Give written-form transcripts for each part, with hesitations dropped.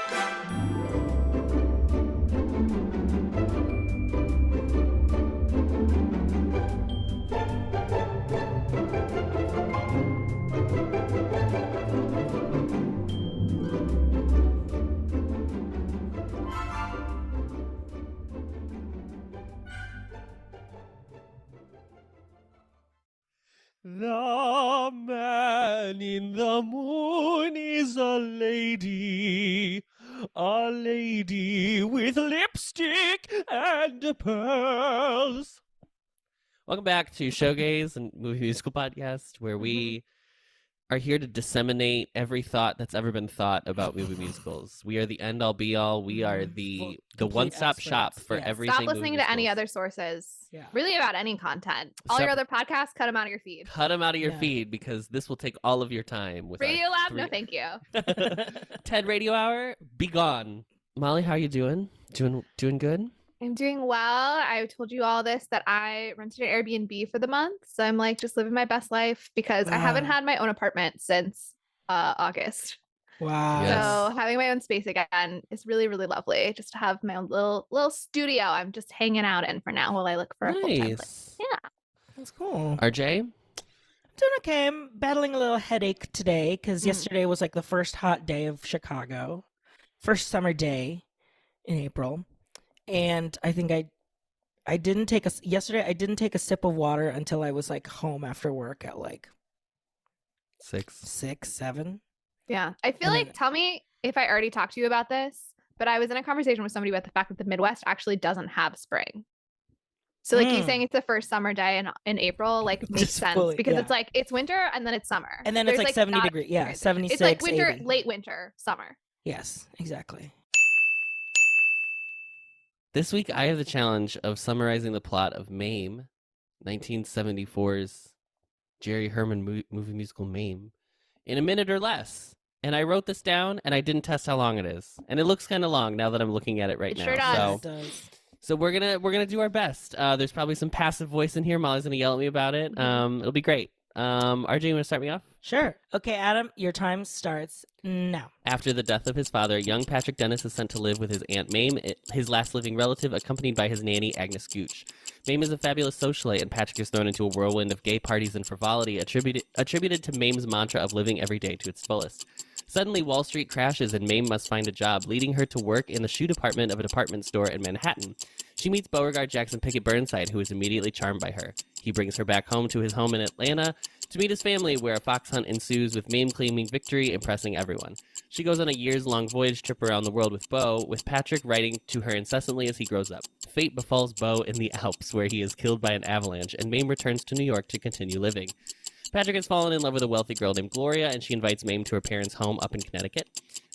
The man in the moon is a lady with lipstick and pearls. Welcome back to Showgays and Movie Musical Podcast, where we are here to disseminate every thought that's ever been thought about movie musicals. We are the end-all, be-all. We are the one-stop shop for everything. Stop listening to any other sources. Yeah. Really about any content. All your other podcasts, cut them out of your feed. Cut them out of your feed because this will take all of your time. With Radio Lab? No, thank you. TED Radio Hour, be gone. Molly, how are you doing? Doing good? I'm doing well. I told you all this, that I rented an Airbnb for the month. So I'm like just living my best life because I haven't had my own apartment since August. Wow. Yes. So having my own space again is really, really lovely. Just to have my own little studio I'm just hanging out in for now while I look for a full-time place. Yeah. That's cool. RJ? Doing okay. I'm battling a little headache today because yesterday was like the first hot day of Chicago. First summer day in April. And I think I didn't take a sip of water until I was like home after work at like 6, 7. Yeah. I feel like, tell me if I already talked to you about this, but I was in a conversation with somebody about the fact that the Midwest actually doesn't have spring. So like you saying it's the first summer day in April, like makes sense because it's like, it's winter and then it's summer. And then it's like 70 degrees. Yeah. 76. It's like winter, 80. late winter, summer. Yes, exactly. This week, I have the challenge of summarizing the plot of Mame, 1974's Jerry Herman movie musical Mame, in a minute or less. And I wrote this down, and I didn't test how long it is. And it looks kind of long now that I'm looking at it right now. Sure does. So, so we're gonna do our best. There's probably some passive voice in here. Molly's gonna yell at me about it. It'll be great. RJ, you want to start me off? Sure. Okay, Adam, your time starts now. After the death of his father, young Patrick Dennis is sent to live with his Aunt Mame, his last living relative, accompanied by his nanny, Agnes Gooch. Mame is a fabulous socialite, and Patrick is thrown into a whirlwind of gay parties and frivolity, attributed to Mame's mantra of living every day to its fullest. Suddenly, Wall Street crashes, and Mame must find a job, leading her to work in the shoe department of a department store in Manhattan. She meets Beauregard Jackson Pickett Burnside, who is immediately charmed by her. He brings her back home to his home in Atlanta to meet his family, where a fox hunt ensues with Mame claiming victory, impressing everyone. She goes on a years-long voyage trip around the world with Beau, with Patrick writing to her incessantly as he grows up. Fate befalls Beau in the Alps, where he is killed by an avalanche, and Mame returns to New York to continue living. Patrick has fallen in love with a wealthy girl named Gloria, and she invites Mame to her parents' home up in Connecticut.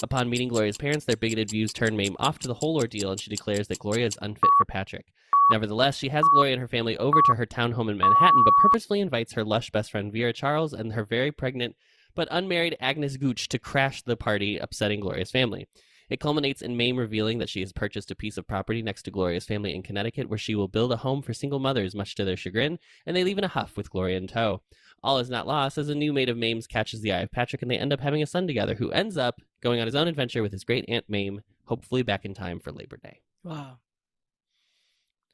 Upon meeting Gloria's parents, their bigoted views turn Mame off to the whole ordeal, and she declares that Gloria is unfit for Patrick. Nevertheless, she has Gloria and her family over to her townhome in Manhattan, but purposefully invites her lush best friend Vera Charles and her very pregnant but unmarried Agnes Gooch to crash the party, upsetting Gloria's family. It culminates in Mame revealing that she has purchased a piece of property next to Gloria's family in Connecticut, where she will build a home for single mothers, much to their chagrin, and they leave in a huff with Gloria in tow. All is not lost, as a new maid of Mame's catches the eye of Patrick, and they end up having a son together, who ends up going on his own adventure with his great aunt Mame, hopefully back in time for Labor Day. Wow.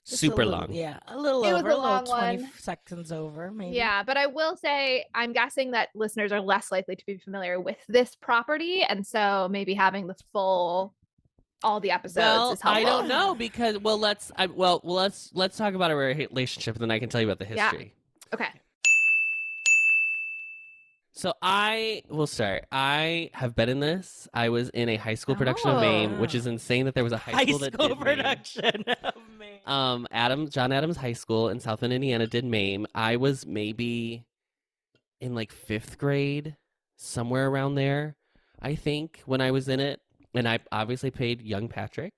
Super long. Yeah, a little It over, was a a long little 20 one. seconds over, maybe. Yeah, but I will say, I'm guessing that listeners are less likely to be familiar with this property, and so maybe having the full, all the episodes is helpful. I don't know because let's talk about our relationship, and then I can tell you about the history. Yeah. Okay. So I will start. I have been in this. I was in a high school production of Mame, which is insane that there was a high school that did production of Mame. John Adams High School in South Bend, Indiana did Mame. I was maybe in like 5th grade, somewhere around there, I think, when I was in it. And I obviously played young Patrick.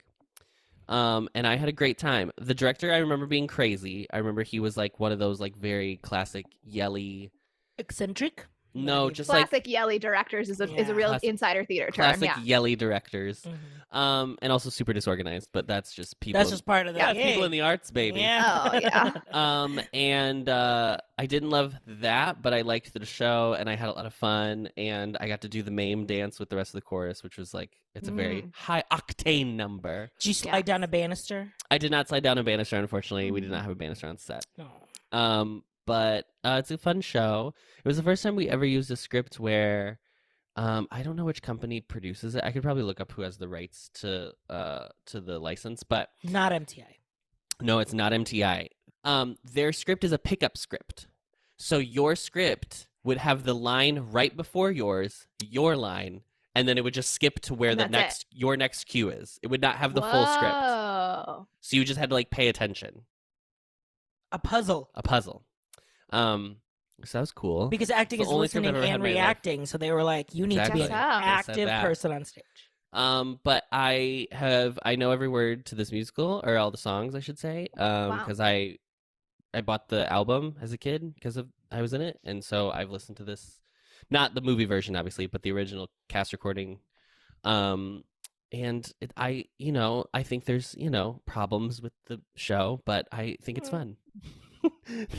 And I had a great time. The director, I remember being crazy. I remember he was like one of those like very classic yelly... Eccentric? No, just like Classic yelly directors is a real Classic- insider theater term. classic Yeah. yelly directors. Mhm. And also super disorganized, but that's just people. That's just part of the that's people in the arts, baby. Yeah. Oh, yeah. And I didn't love that, but I liked the show and I had a lot of fun, and I got to do the Mame dance with the rest of the chorus, which was like, it's a very high octane number. Did you slide down a banister? I did not slide down a banister, unfortunately. We did not have a banister on set. No. But it's a fun show. It was the first time we ever used a script where I don't know which company produces it. I could probably look up who has the rights to the license, but Not MTI. no, it's not MTI. Their script is a pickup script. So your script would have the line right before yours, your line, and then it would just skip to where your next cue is. It would not have the full script. Whoa. So you just had to like pay attention. A puzzle. So that was cool. Because acting It's is the only script listening I've ever had and in my life. reacting, so they were like, you need to be Exactly. an They said active that. person on stage. But I know every word to this musical, or all the songs, I should say, because I bought the album as a kid because I was in it, and so I've listened to this, not the movie version, obviously, but the original cast recording. And I think there's problems with the show, but I think it's fun.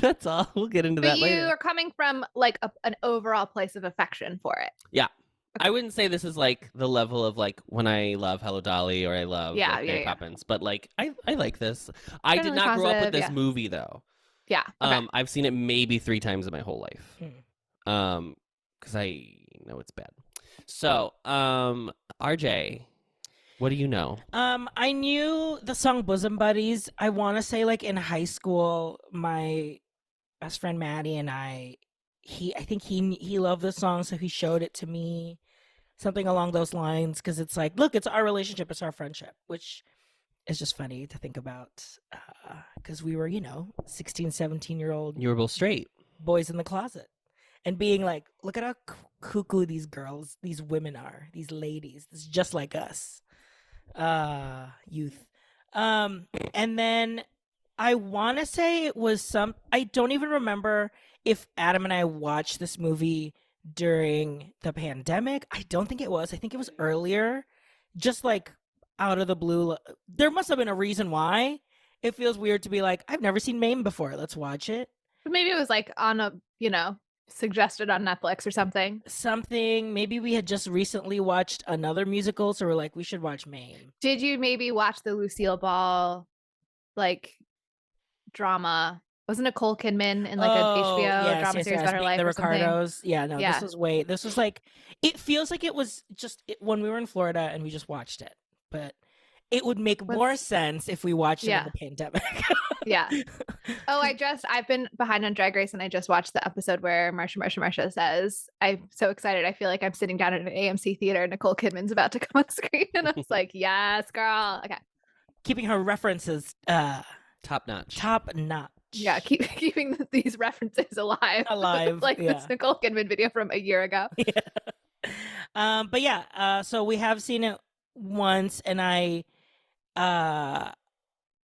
That's all. We'll get into that But you later. are coming from like an overall place of affection for it. Yeah. I wouldn't say this is like the level of like when I love Hello Dolly or I love Mary Poppins, but like I like this. I did Generally not grow up with positive, this movie though. Yeah. Okay. I've seen it maybe 3 times in my whole life. Because I know it's bad. So, RJ, what do you know? I knew the song Bosom Buddies. I want to say like in high school, my best friend Maddie and I think he loved the song, so he showed it to me. Something along those lines, because it's like, look, it's our relationship, it's our friendship, which is just funny to think about, because we were, 16, 17-year-old. You were both straight. Boys in the closet. And being like, look at how cuckoo these girls, these women are, these ladies. It's just like us. Youth. And then I want to say it was I don't even remember if Adam and I watched this movie during the pandemic. I don't think it was. I think it was earlier. Just like out of the blue. There must have been a reason why. It feels weird to be like, I've never seen Mame before. Let's watch it. But maybe it was like on a, suggested on Netflix or something. Maybe we had just recently watched another musical, so we're like, we should watch Mame. Did you maybe watch the Lucille Ball like drama? Wasn't Nicole Kidman in like an HBO drama series about her life? The or something? Ricardos. Yeah, no, this was like, it feels like it was just when we were in Florida and we just watched it. But it would make more sense if we watched it in the pandemic. Yeah. Oh, I've been behind on Drag Race, and I just watched the episode where Marsha says, I'm so excited. I feel like I'm sitting down at an AMC theater and Nicole Kidman's about to come on screen. And I was like, yes, girl. Okay. Keeping her references top notch. Yeah, keeping these references alive. Like this Nicole Kidman video from a year ago. Yeah. But yeah, so we have seen it once, and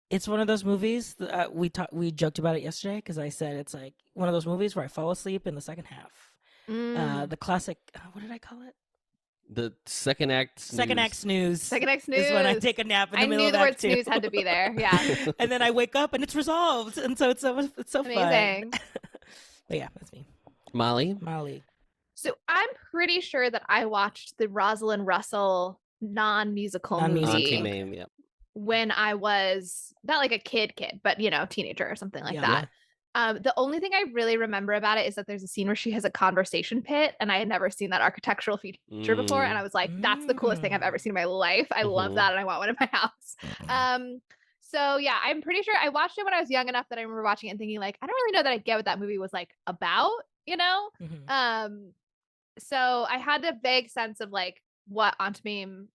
it's one of those movies that we joked about it yesterday, because I said it's like one of those movies where I fall asleep in the second half. The classic, what did I call it? The second act snooze. Second act snooze. Second act snooze is when I take a nap in the middle of I knew the word act two. snooze had to be there. Yeah. And then I wake up and it's resolved, and so it's so amazing. fun. But yeah, that's me. Molly. So I'm pretty sure that I watched the Rosalind Russell non-musical movie. Auntie Mame, yeah. When I was not like a kid, but teenager or something like that. The only thing I really remember about it is that there's a scene where she has a conversation pit, and I had never seen that architectural feature before, and I was like, that's the coolest thing I've ever seen in my life. I love that, and I want one in my house. So yeah, I'm pretty sure I watched it when I was young enough that I remember watching it and thinking like, I don't really know that I get what that movie was like about, So I had a vague sense of like what Auntie Mame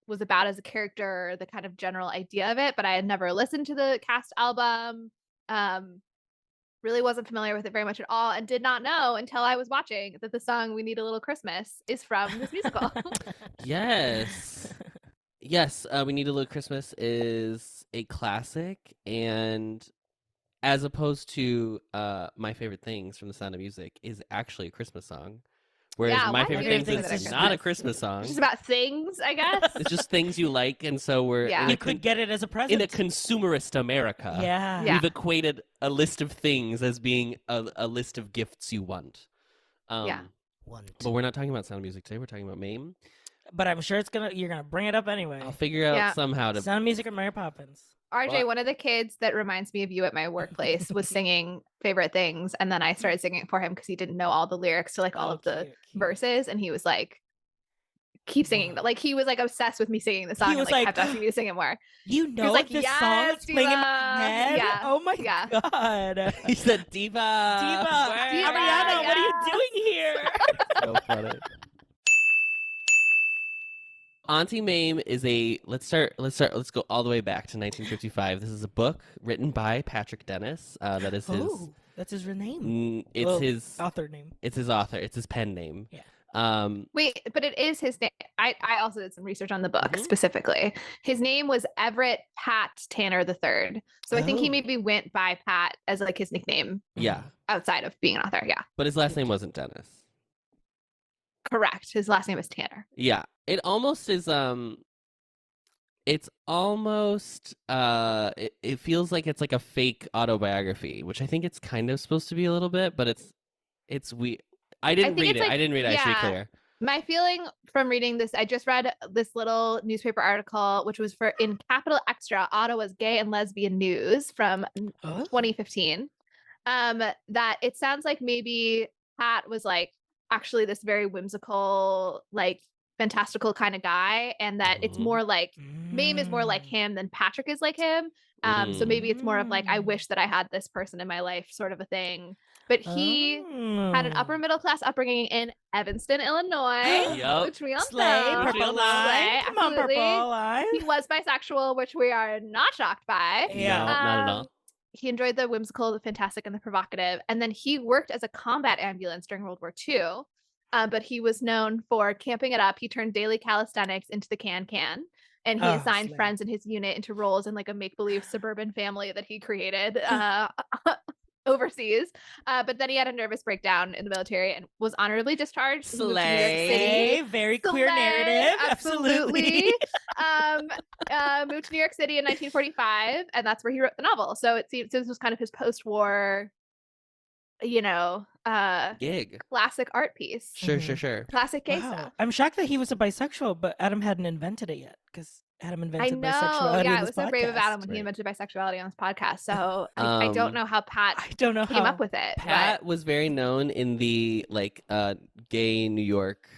was about as a character, the kind of general idea of it, but I had never listened to the cast album. Really wasn't familiar with it very much at all, and did not know until I was watching that the song "We Need a Little Christmas" is from this musical. Yes. We Need a Little Christmas is a classic, and as opposed to My Favorite Things from The Sound of Music is actually a Christmas song. Whereas Yeah, My why do Favorite you Things consider is it not a Christmas? Christmas song. Just about things, I guess. It's just things you like, and so we're Yeah. in, You could get it as a present. in a consumerist America. Yeah. Yeah. We've equated a list of things as being a list of gifts you want. Yeah. But we're not talking about Sound of Music today. We're talking about Mame. But I'm sure you're gonna bring it up anyway. I'll figure out Yeah. somehow to. Sound of Music or Mary Poppins. RJ, What? one of the kids that reminds me of you at my workplace was singing favorite things. And then I started singing it for him because he didn't know all the lyrics to like all Oh, of the cute. verses. And he was like, keep singing. Wow. Like he was like obsessed with me singing the song and was like like, kept asking me to sing it more. You know like, this song "Yes, that's playing in my Diva." head? Yeah. Oh my Yeah. god. He said Diva. Diva. Diva, Ariana, what are you yes. doing here? So funny. Auntie Mame is let's go all the way back to 1955. This is a book written by Patrick Dennis. That is his. Oh, that's his name. It's Well, his. author name. It's his author. It's his pen name. Yeah. Wait, but it is his name. I also did some research on the book Mhm. specifically. His name was Everett Pat Tanner III. So I think he Oh. maybe went by Pat as like his nickname Yeah, outside of being an author. Yeah, but his last name wasn't Dennis. correct. His last name is Tanner. Yeah, it almost is. It's almost. It feels like it's like a fake autobiography, which I think it's kind of supposed to be a little bit, but it's we. I didn't think read it's it. like- I didn't read it. I should be yeah. clear. My feeling from reading this, I just read this little newspaper article, which was in Capital Xtra, Ottawa's gay and lesbian news from Oh. 2015. That it sounds like maybe Pat was like actually this very whimsical, like fantastical kind of guy, and that it's Mhm. more like Mame is more like Mm. him than Patrick is like him. So maybe it's more of like, I wish that I had this person in my life sort of a thing. But he had an Oh. upper middle class upbringing in Evanston, Illinois, Yup. which we all Slay, know. Which we all purple know. line. Come on, absolutely. purple line. He was bisexual, which we are not shocked by. Yeah. No, not at all. He enjoyed the whimsical, the fantastic, and the provocative. And then he worked as a combat ambulance during World War II. But he was known for camping it up. He turned daily calisthenics into the can. And he Oh, assigned slay. friends in his unit into roles in like a make-believe suburban family that he created overseas. But then he had a nervous breakdown in the military and was honorably discharged. He moved to New York City. Slay. Very queer Slay, narrative. absolutely. Moved to New York City in 1945, and that's where he wrote the novel. So it seems this was kind of his post-war, Gig. classic art piece, Sure, Mhm. sure, sure. classic gay Wow. stuff. I'm shocked that he was a bisexual, but Adam hadn't invented it yet because Adam I invented know. bisexuality Yeah, in it this was so brave of Adam podcast. when Right. he invented bisexuality on this podcast. So I don't know how Pat I don't know came how. up with it. Pat was very known in the gay New York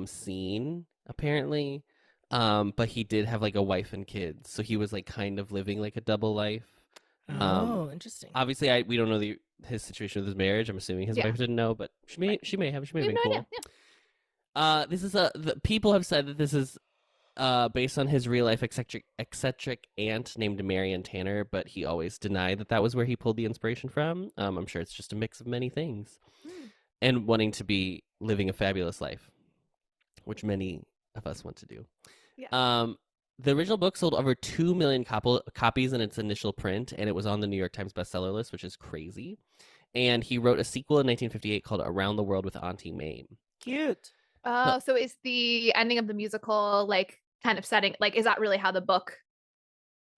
scene, apparently. But he did have like a wife and kids, so he was like kind of living like a double life. Oh, interesting. Obviously, we don't know his situation with his marriage. I'm assuming his Yeah. wife didn't know, but she may have We have been no cool. idea. Yeah. This is people have said that this is based on his real life eccentric aunt named Marion Tanner, but he always denied that was where he pulled the inspiration from. I'm sure it's just a mix of many things, and wanting to be living a fabulous life, which many of us want to do. Yeah. The original book sold over 2 million copies in its initial print, and it was on the New York Times bestseller list, which is crazy. And he wrote a sequel in 1958 called Around the World with Auntie Mame. Cute. Oh, so is the ending of the musical like kind of setting? Like, is that really how the book,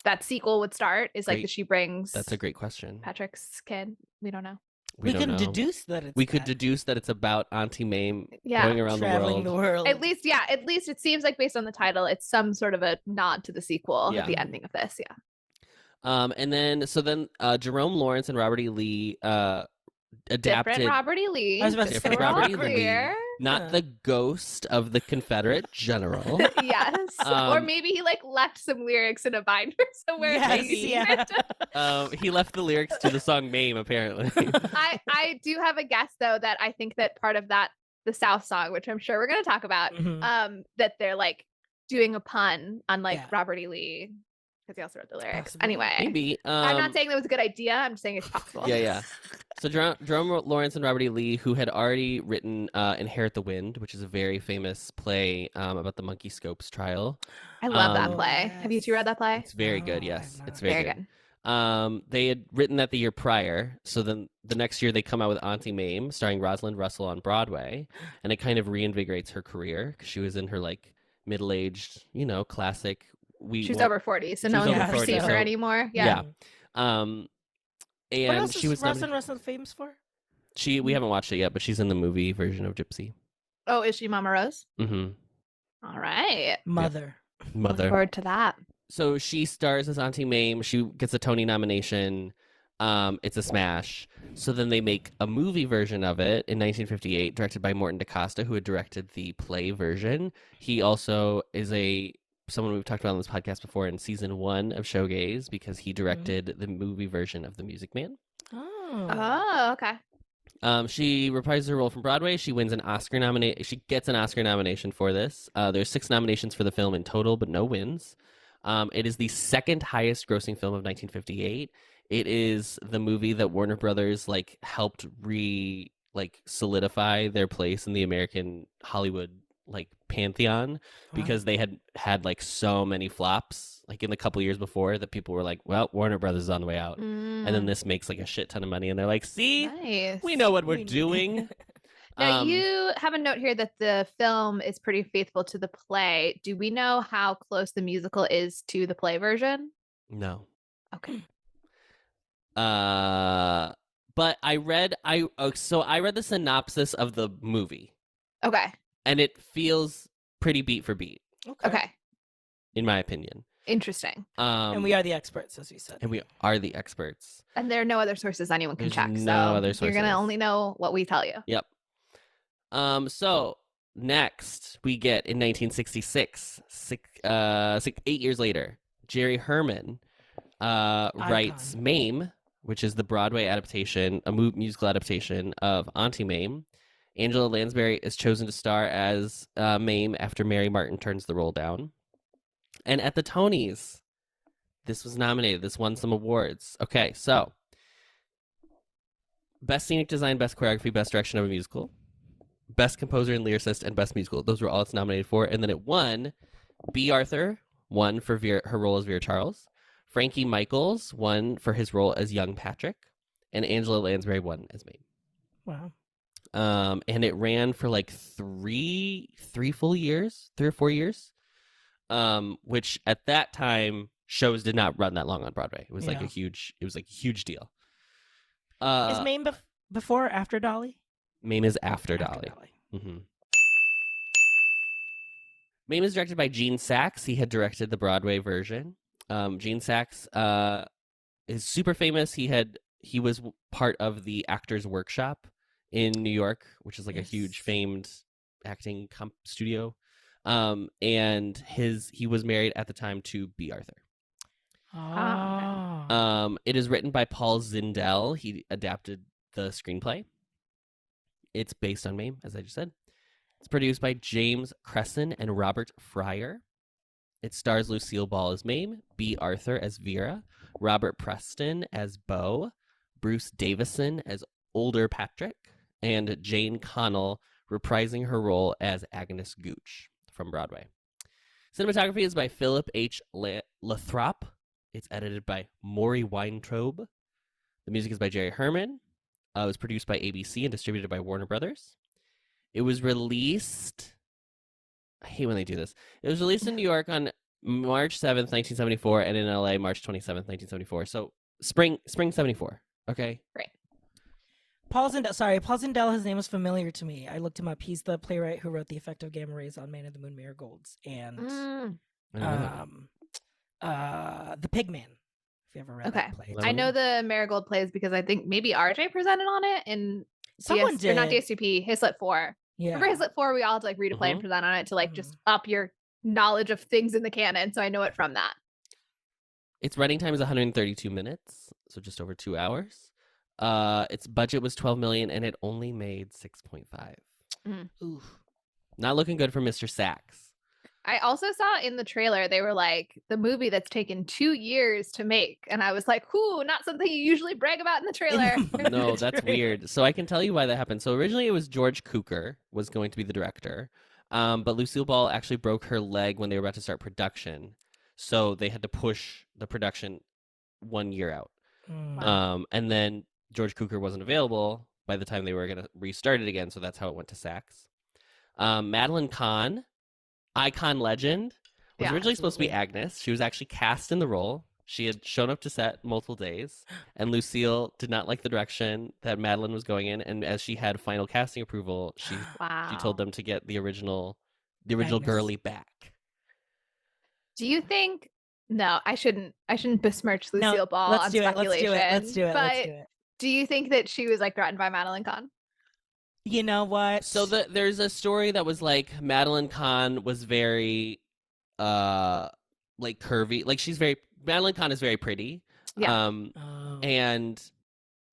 that sequel would start? Is like Great. that she brings That's a great question. Patrick's kid? We don't know. We don't can know. deduce that it's We could that. deduce that it's about Auntie Mame Yeah. going around traveling the world. At least it seems like based on the title, it's some sort of a nod to the sequel Yeah. at the ending of this. Yeah. And then Jerome Lawrence and Robert E. Lee adapted Different Robert E. Lee. I was about to just say so we're all Robert E. Lee. clear. not Huh. the ghost of the Confederate general. Yes. Or Um, maybe he like left some lyrics in a binder somewhere. Yes, maybe. yeah. He left the lyrics to the song Mame, apparently. I do have a guess though that I think that part of that, the South song, which I'm sure we're gonna talk about, Mhm. that they're like doing a pun on like Yeah. Robert E. Lee because he also wrote the lyrics. Possibly. Anyway, Maybe. I'm not saying that was a good idea. I'm just saying it's possible. Yeah. So Jerome Lawrence and Robert E. Lee, who had already written Inherit the Wind, which is a very famous play about the Monkey Scopes trial. I love that Um, play. Have you two read that play? It's very No, good, I yes. have It's not. very, Very good. They had written that the year prior, so then the next year they come out with Auntie Mame, starring Rosalind Russell on Broadway, and it kind of reinvigorates her career because she was in her like middle-aged, classic. She's over 40, so She no was one over can 40, perceive her so- anymore. Yeah. Um, and What else she is was Rosalind Russell famous for? we haven't watched it yet, but she's in the movie version of Gypsy. Oh, is she Mama Rose? Mm-hmm. All right. Mother. Look forward to that. So she stars as Auntie Mame. She gets a Tony nomination. It's a smash. So then they make a movie version of it in 1958, directed by Morton DaCosta, who had directed the play version. He also is someone we've talked about on this podcast before in season 1 of Showgays because he directed the movie version of The Music Man. Oh, okay. She reprises her role from Broadway. She wins an Oscar nomination. She gets an Oscar nomination for this. There's 6 nominations for the film in total, but no wins. It is the second highest grossing film of 1958. It is the movie that Warner Brothers helped solidify their place in the American Hollywood pantheon because they had so many flops in the couple years before that people were like, well, Warner Brothers is on the way out. And then this makes a shit ton of money and they're like, see, nice. We know what we're doing. Now, you have a note here that the film is pretty faithful to the play. Do we know how close the musical is to the play version? No. Okay. But I read the synopsis of the movie. Okay. And it feels pretty beat for beat. Okay. In my opinion. Interesting. And we are the experts, as we said. And we are the experts. And there are no other sources anyone can There's check. no so other you're sources. gonna only know what we tell you. Yep. So next we get in 1966, 8 years later, Jerry Herman writes Mame, which is the Broadway adaptation, a musical adaptation of Auntie Mame. Angela Lansbury is chosen to star as Mame after Mary Martin turns the role down. And at the Tonys, this was nominated. This won some awards. Okay, so Best Scenic Design, Best Choreography, Best Direction of a Musical, Best Composer and Lyricist, and Best Musical. Those were all it's nominated for. And then it won. B. Arthur won for her role as Vera Charles. Frankie Michaels won for his role as young Patrick. And Angela Lansbury won as Mame. Wow. And it ran for 3 or 4 years. Which at that time shows did not run that long on Broadway. It was a huge deal. Is Mame before or after Dolly? Mame is after Dolly. Mm-hmm. Mame is directed by Gene Saks. He had directed the Broadway version. Gene Saks is super famous. He was part of the Actors Workshop in New York, which is a huge famed acting studio. And he was married at the time to B. Arthur. Oh. It is written by Paul Zindel. He adapted the screenplay. It's based on Mame, as I just said. It's produced by James Cresson and Robert Fryer. It stars Lucille Ball as Mame, B. Arthur as Vera, Robert Preston as Beau, Bruce Davison as older Patrick, and Jane Connell reprising her role as Agnes Gooch from Broadway. Cinematography is by Philip H. Lathrop. It's edited by Maury Weintraub. The music is by Jerry Herman. It was produced by ABC and distributed by Warner Brothers. It was released... I hate when they do this. It was released in New York on March 7th, 1974, and in LA, March 27th, 1974. So spring 74. Okay? Great. Paul Zindel, his name is familiar to me. I looked him up. He's the playwright who wrote the effect of gamma rays on Man in the Moon Marigolds and The Pigman. If you ever read that play. I know the Marigold plays because I think maybe RJ presented on it in Someone did. Or not DSCP, Hislet 4. Yeah. Remember Hislet 4? We all had to read a play and present on it to just up your knowledge of things in the canon. So I know it from that. Its running time is 132 minutes, so just over 2 hours. Its budget was $12 million, and it only made $6.5. Oof. Not looking good for Mr. Saks. I also saw in the trailer, they were like, the movie that's taken 2 years to make. And I was like, whoo, not something you usually brag about in the trailer. No, that's weird. So I can tell you why that happened. So originally it was George Cukor was going to be the director. But Lucille Ball actually broke her leg when they were about to start production. So they had to push the production 1 year out. Mm. And then George Cukor wasn't available by the time they were going to restart it again, so that's how it went to Saks. Madeline Kahn, icon legend, was Yeah, originally supposed to be absolutely. Agnes. She was actually cast in the role. She had shown up to set multiple days, and Lucille did not like the direction that Madeline was going in. And as she had final casting approval, she Wow. told them to get the original Agnes. girly back. Do you think? No, I shouldn't besmirch No, Lucille Ball let's on do it. speculation. Let's do it. But Let's do it. do you think that she was like threatened by Madeline Kahn? You know what? So there's a story that was like Madeline Kahn was very like curvy. Like Madeline Kahn is very pretty. Yeah. Oh. And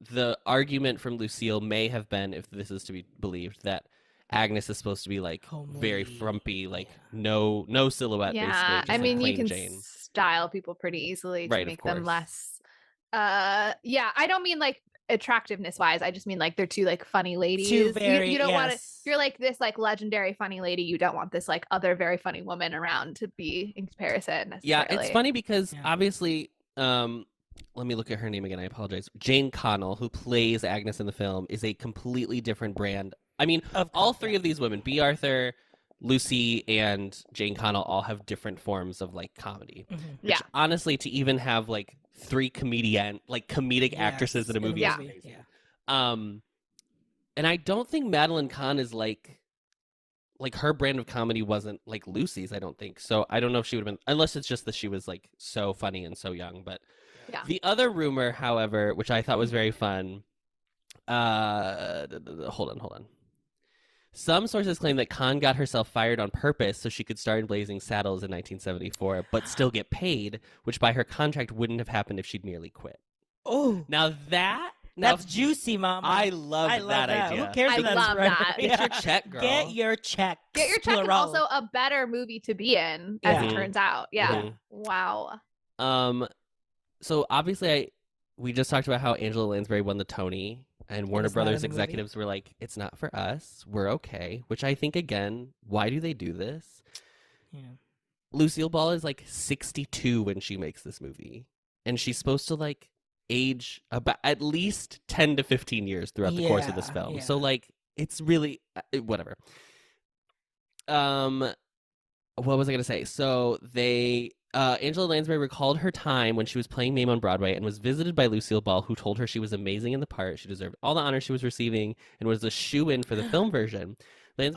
the argument from Lucille may have been, if this is to be believed, that Agnes is supposed to be like very Homely. frumpy, like Yeah. no silhouette, Yeah, basically. Just I like mean, you plain can Jane. style people pretty easily to Right, of make them course. less. Yeah, I don't mean like attractiveness wise. I just mean like they're two like funny ladies. Two very you don't want to. yes. You're like this like legendary funny lady. You don't want this like other very funny woman around to be in comparison. Yeah, Necessarily. it's funny because Yeah. obviously, let me look at her name again. I apologize. Jane Connell, who plays Agnes in the film, is a completely different brand. I mean, Of all course, three yeah. of these women, B. Arthur, Lucy, and Jane Connell, all have different forms of like comedy. Mhm. Which, Yeah. honestly, to even have like three comedic actresses Yes, in a movie Yeah. is amazing. Yeah. And I don't think Madeline Kahn is like her brand of comedy wasn't like Lucy's, I don't think. So I don't know if she would have been, unless it's just that she was like so funny and so young. But Yeah. the other rumor, however, which I thought was very fun, hold on. Some sources claim that Kahn got herself fired on purpose so she could star in Blazing Saddles in 1974, but still get paid, which by her contract wouldn't have happened if she'd merely quit. Oh, Now that's juicy, Mom. I love that idea. Who cares I if that's love right? that. Get your check, girl. Get your check. Get your check, and plural. also a better movie to be in, as Yeah. it turns out. Yeah. Mhm. Wow. So obviously we just talked about how Angela Lansbury won the Tony, and Warner it's not in Brothers the movie. executives were like, it's not for us. We're okay. Which I think, again, why do they do this? Yeah. Lucille Ball is like 62 when she makes this movie, and she's supposed to like age about at least 10 to 15 years throughout the course of this Yeah, film. yeah. So like it's really whatever. What was I going to say? So they Angela Lansbury recalled her time when she was playing Mame on Broadway and was visited by Lucille Ball, who told her she was amazing in the part. She deserved all the honor she was receiving and was a shoe-in for the film version. Don't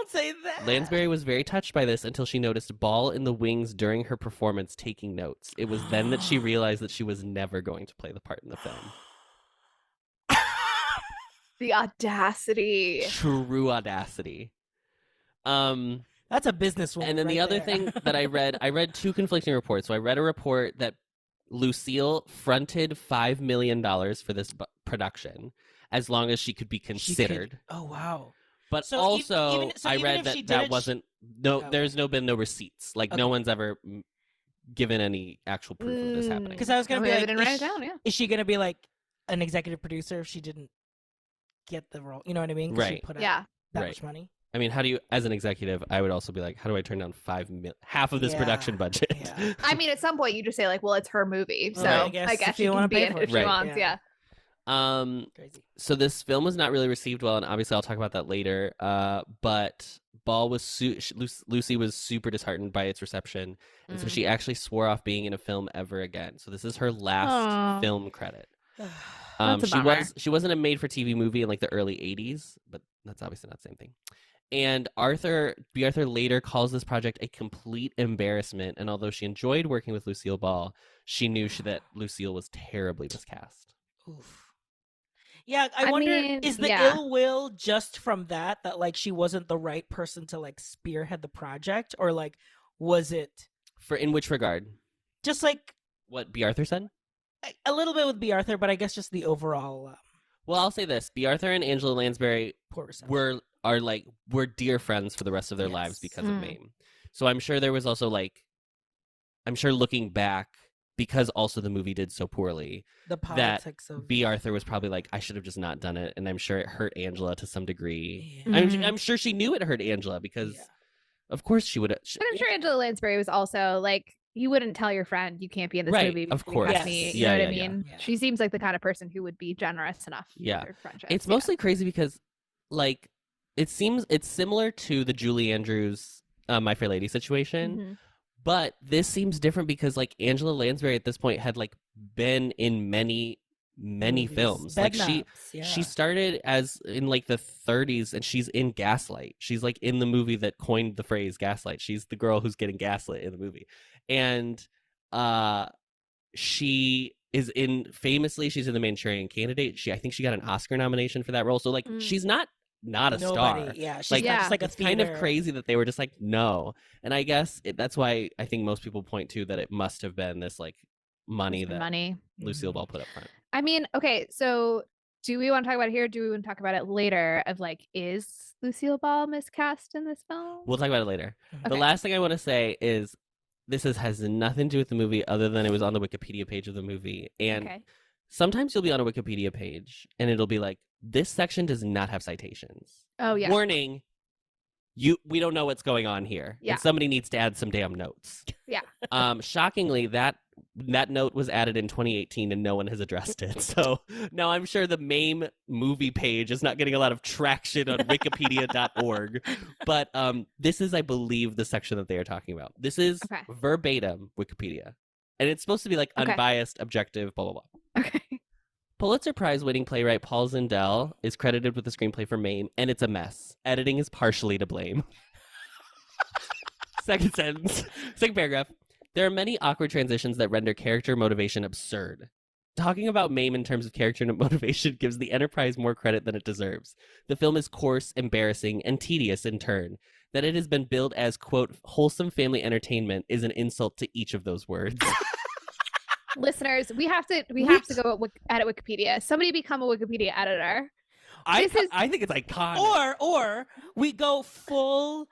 say that. Lansbury was very touched by this until she noticed Ball in the wings during her performance taking notes. It was then that she realized that she was never going to play the part in the film. The audacity. True audacity. That's a businesswoman. And then the right other there. thing that I read two conflicting reports. So I read a report that Lucille fronted $5 million for this production as long as she could be She could- considered. Oh wow. But So also, so I even read if she that did that it, wasn't Oh. there's been no receipts. Like no Okay. one's ever given any actual proof of this happening. Because I was gonna Oh, be maybe I like, didn't write it down. Yeah. is she gonna be like an executive producer if she didn't get the role? You know what I mean? 'Cause she Right. put out Yeah. that Right. much money. I mean, how do you, as an executive, I would also be like, how do I turn down half of this Yeah, production budget? yeah. I mean, at some point you just say like, well, it's her movie, so Right, I I guess, guess if she you can wanna be pay in for it it. if Right. she wants. Yeah. Yeah. Crazy. So this film was not really received well, and obviously I'll talk about that later. But Ball was Lucy was super disheartened by its reception, and so she actually swore off being in a film ever again. So this is her last Aw. film credit. That's a bummer. She wasn't a made-for-TV movie in like the early '80s, but that's obviously not the same thing. And B. Arthur later calls this project a complete embarrassment, and although she enjoyed working with Lucille Ball, she knew that Lucille was terribly miscast. Oof. Yeah, I I wonder, mean, is the yeah. ill will just from that like she wasn't the right person to like spearhead the project, or like was it In which regard? just like What B. Arthur said? a little bit with B. Arthur, but I guess just the overall Well, I'll say this: B. Arthur and Angela Lansbury poor reception. were dear friends for the rest of their Yes. lives because of Mm. Mame. So I'm sure there was also like, I'm sure looking back, because also the movie did so poorly, the politics of B. Arthur was probably like, I should have just not done it, and I'm sure it hurt Angela to some degree. Yeah. Mhm. I'm sure she knew it hurt Angela because, Yeah. of course, she would. But I'm sure Angela Lansbury was also like you wouldn't tell your friend you can't be in this Right, movie of because you have course. me. Yes. You know Yeah, what I yeah, mean? yeah. She seems like the kind of person who would be generous enough Yeah. for her friendship. It's mostly crazy because, like, it seems it's similar to the Julie Andrews My Fair Lady situation, Mhm. but this seems different because, like, Angela Lansbury at this point had, like, been in many Movies. films. Bed Like, Knobs, she yeah. started as in, like, the 30s, and she's in Gaslight. She's, like, in the movie that coined the phrase gaslight. She's the girl who's getting gaslit in the movie. And she is famously she's in The Manchurian Candidate. I think she got an Oscar nomination for that role. So, like, she's not a star. Yeah, she's Like, not just like a it's kind of theater. crazy that they were just like, no. And I guess that's why I think most people point to that it must have been this, like, money that money. Lucille Ball put up front. I mean, okay, so do we want to talk about it here? Or do we want to talk about it later? Of like, is Lucille Ball miscast in this film? We'll talk about it later. The Okay. last thing I want to say is has nothing to do with the movie other than it was on the Wikipedia page of the movie. And Okay. sometimes you'll be on a Wikipedia page and it'll be like, this section does not have citations. Oh yeah. Warning, we don't know what's going on here. Yeah. And somebody needs to add some damn notes. Yeah. Shockingly, that note was added in 2018 and no one has addressed it. So now I'm sure the Mame movie page is not getting a lot of traction on wikipedia.org. But this is, I believe, the section that they are talking about. This is Okay. verbatim Wikipedia. And it's supposed to be like Okay. unbiased, objective, blah, blah, blah. Okay. Pulitzer Prize-winning playwright Paul Zindel is credited with the screenplay for Mame, and it's a mess. Editing is partially to blame. Second sentence. Second paragraph. There are many awkward transitions that render character motivation absurd. Talking about Mame in terms of character and motivation gives the Enterprise more credit than it deserves. The film is coarse, embarrassing, and tedious in turn. That it has been billed as, quote, wholesome family entertainment is an insult to each of those words. Listeners, we have to go edit Wikipedia. Somebody become a Wikipedia editor. I This is- think it's iconic. Or we go full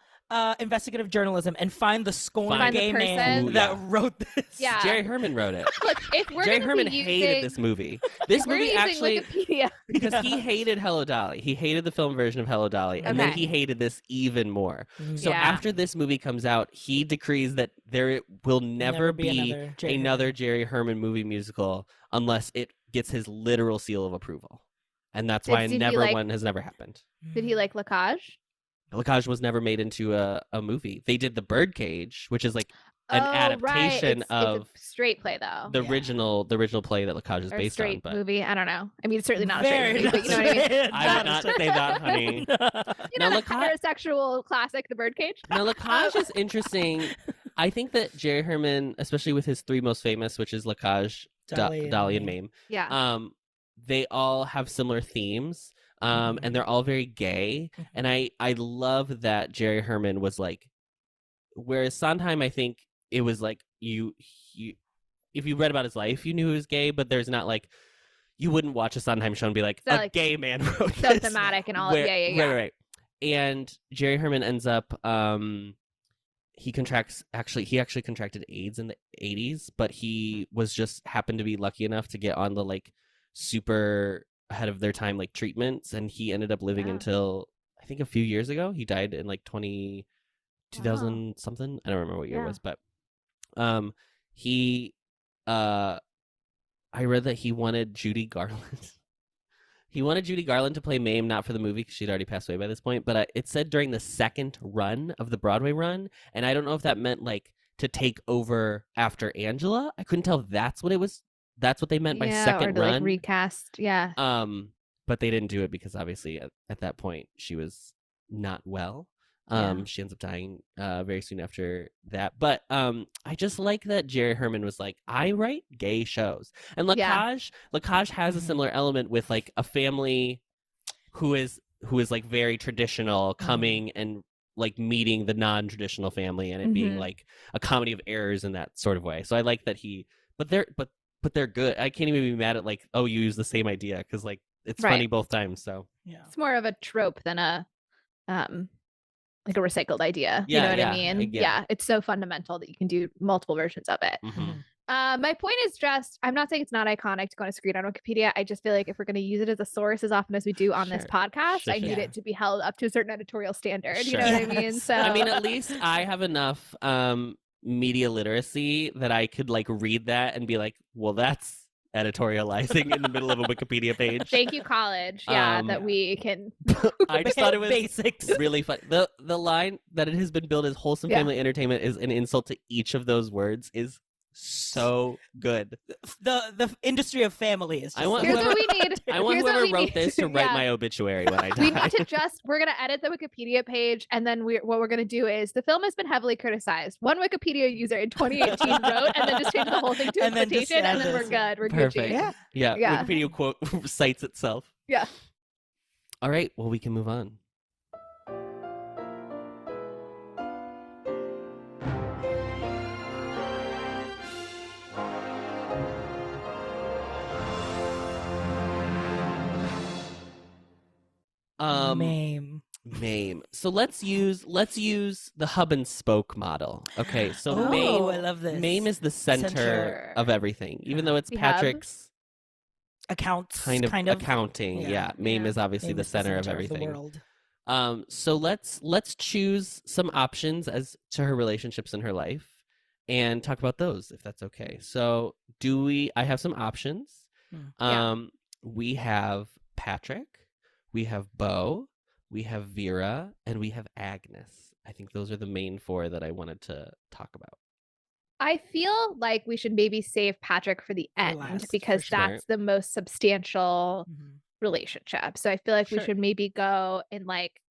investigative journalism and find the scorned Find the gay man person. that Yeah. wrote this. Yeah. Jerry Herman wrote it. Look, if we're Jerry gonna Herman be using, hated this movie. This we're movie using actually, Wikipedia. because he hated Hello Dolly. He hated the film version of Hello Dolly, and then Okay. he hated this even more. So Yeah. after this movie comes out, he decrees that there will never be another Jerry Herman movie musical unless it gets his literal seal of approval. And that's why Did he like- one has never happened. Did he like Lacage? Lacage was never made into a movie. They did The Birdcage, which is like an adaptation of it's a straight play though. the Yeah. original play that Lacage is Or a based on. straight But movie. I don't know. I mean, it's certainly not a Very straight movie, but you know what I mean. I would not say that, honey. You know Now, the heterosexual classic, The Birdcage? Now, Lacage is interesting. I think that Jerry Herman, especially with his three most famous, which is Lacage, Dolly, and Mame, Yeah. they all have similar themes, and they're all very gay. And I love that Jerry Herman was like, whereas Sondheim, I think it was like you if you read about his life, you knew he was gay, but there's not like, you wouldn't watch a Sondheim show and be like, So, a like, gay man wrote So this. thematic and all of yeah. Right. And Jerry Herman ends up he actually contracted AIDS in the 80s, but he was just happened to be lucky enough to get on the like super ahead of their time like treatments, and he ended up living Wow. until I think a few years ago. He died in like 2000 something. I don't remember what year Yeah. it was, but he I read that he wanted Judy Garland. He wanted Judy Garland to play Mame, not for the movie because she'd already passed away by this point, but it said during the second run of the Broadway run, and I don't know if that meant like to take over after Angela. I couldn't tell if that's what it was. That's what they meant by second or to, run. like recast. Yeah. But they didn't do it because obviously at that point she was not well. Yeah. She ends up dying very soon after that. But I just like that Jerry Herman was like, I write gay shows. And Lacage has a similar element with like a family who is like very traditional coming and like meeting the non-traditional family, and it being like a comedy of errors in that sort of way. So I like that but they're good. I can't even be mad at like, oh, you use the same idea, because like it's funny both times. So Yeah. It's more of a trope than a like a recycled idea. You know what I mean? Yeah. It's so fundamental that you can do multiple versions of it. My point is just, I'm not saying it's not iconic to go on a screen on Wikipedia. I just feel like if we're going to use it as a source as often as we do on this podcast, I need it to be held up to a certain editorial standard. You know what I mean? So I mean, at least I have enough media literacy that I could like read that and be like, well, that's editorializing in the middle of a Wikipedia page. Thank you, college. Yeah, that we can. I just thought it was basics. really fun. The line that it has been billed as wholesome family entertainment is an insult to each of those words is so good. The industry of family is just Here's what we need. I want whoever wrote this to write my obituary when I die. We need to we're going to edit the Wikipedia page, and then what we're going to do is the film has been heavily criticized. One Wikipedia user in 2018 wrote, and then just change the whole thing to a quotation, and then we're good. We're perfect. Gucci. Yeah. Wikipedia quote cites itself. Yeah. All right. Well, we can move on. Mame. So let's use the hub and spoke model. Okay, so Mame. I love this. Mame is the center of everything, even though it's Patrick's accounts kind of accounting. Yeah, Mame is obviously the center of everything. Of the world. So let's choose some options as to her relationships in her life and talk about those, if that's okay. So I have some options. We have Patrick, we have Beau, we have Vera, and we have Agnes. I think those are the main four that I wanted to talk about. I feel like we should maybe save Patrick for the end because that's the most substantial relationship. So I feel like we should maybe go in like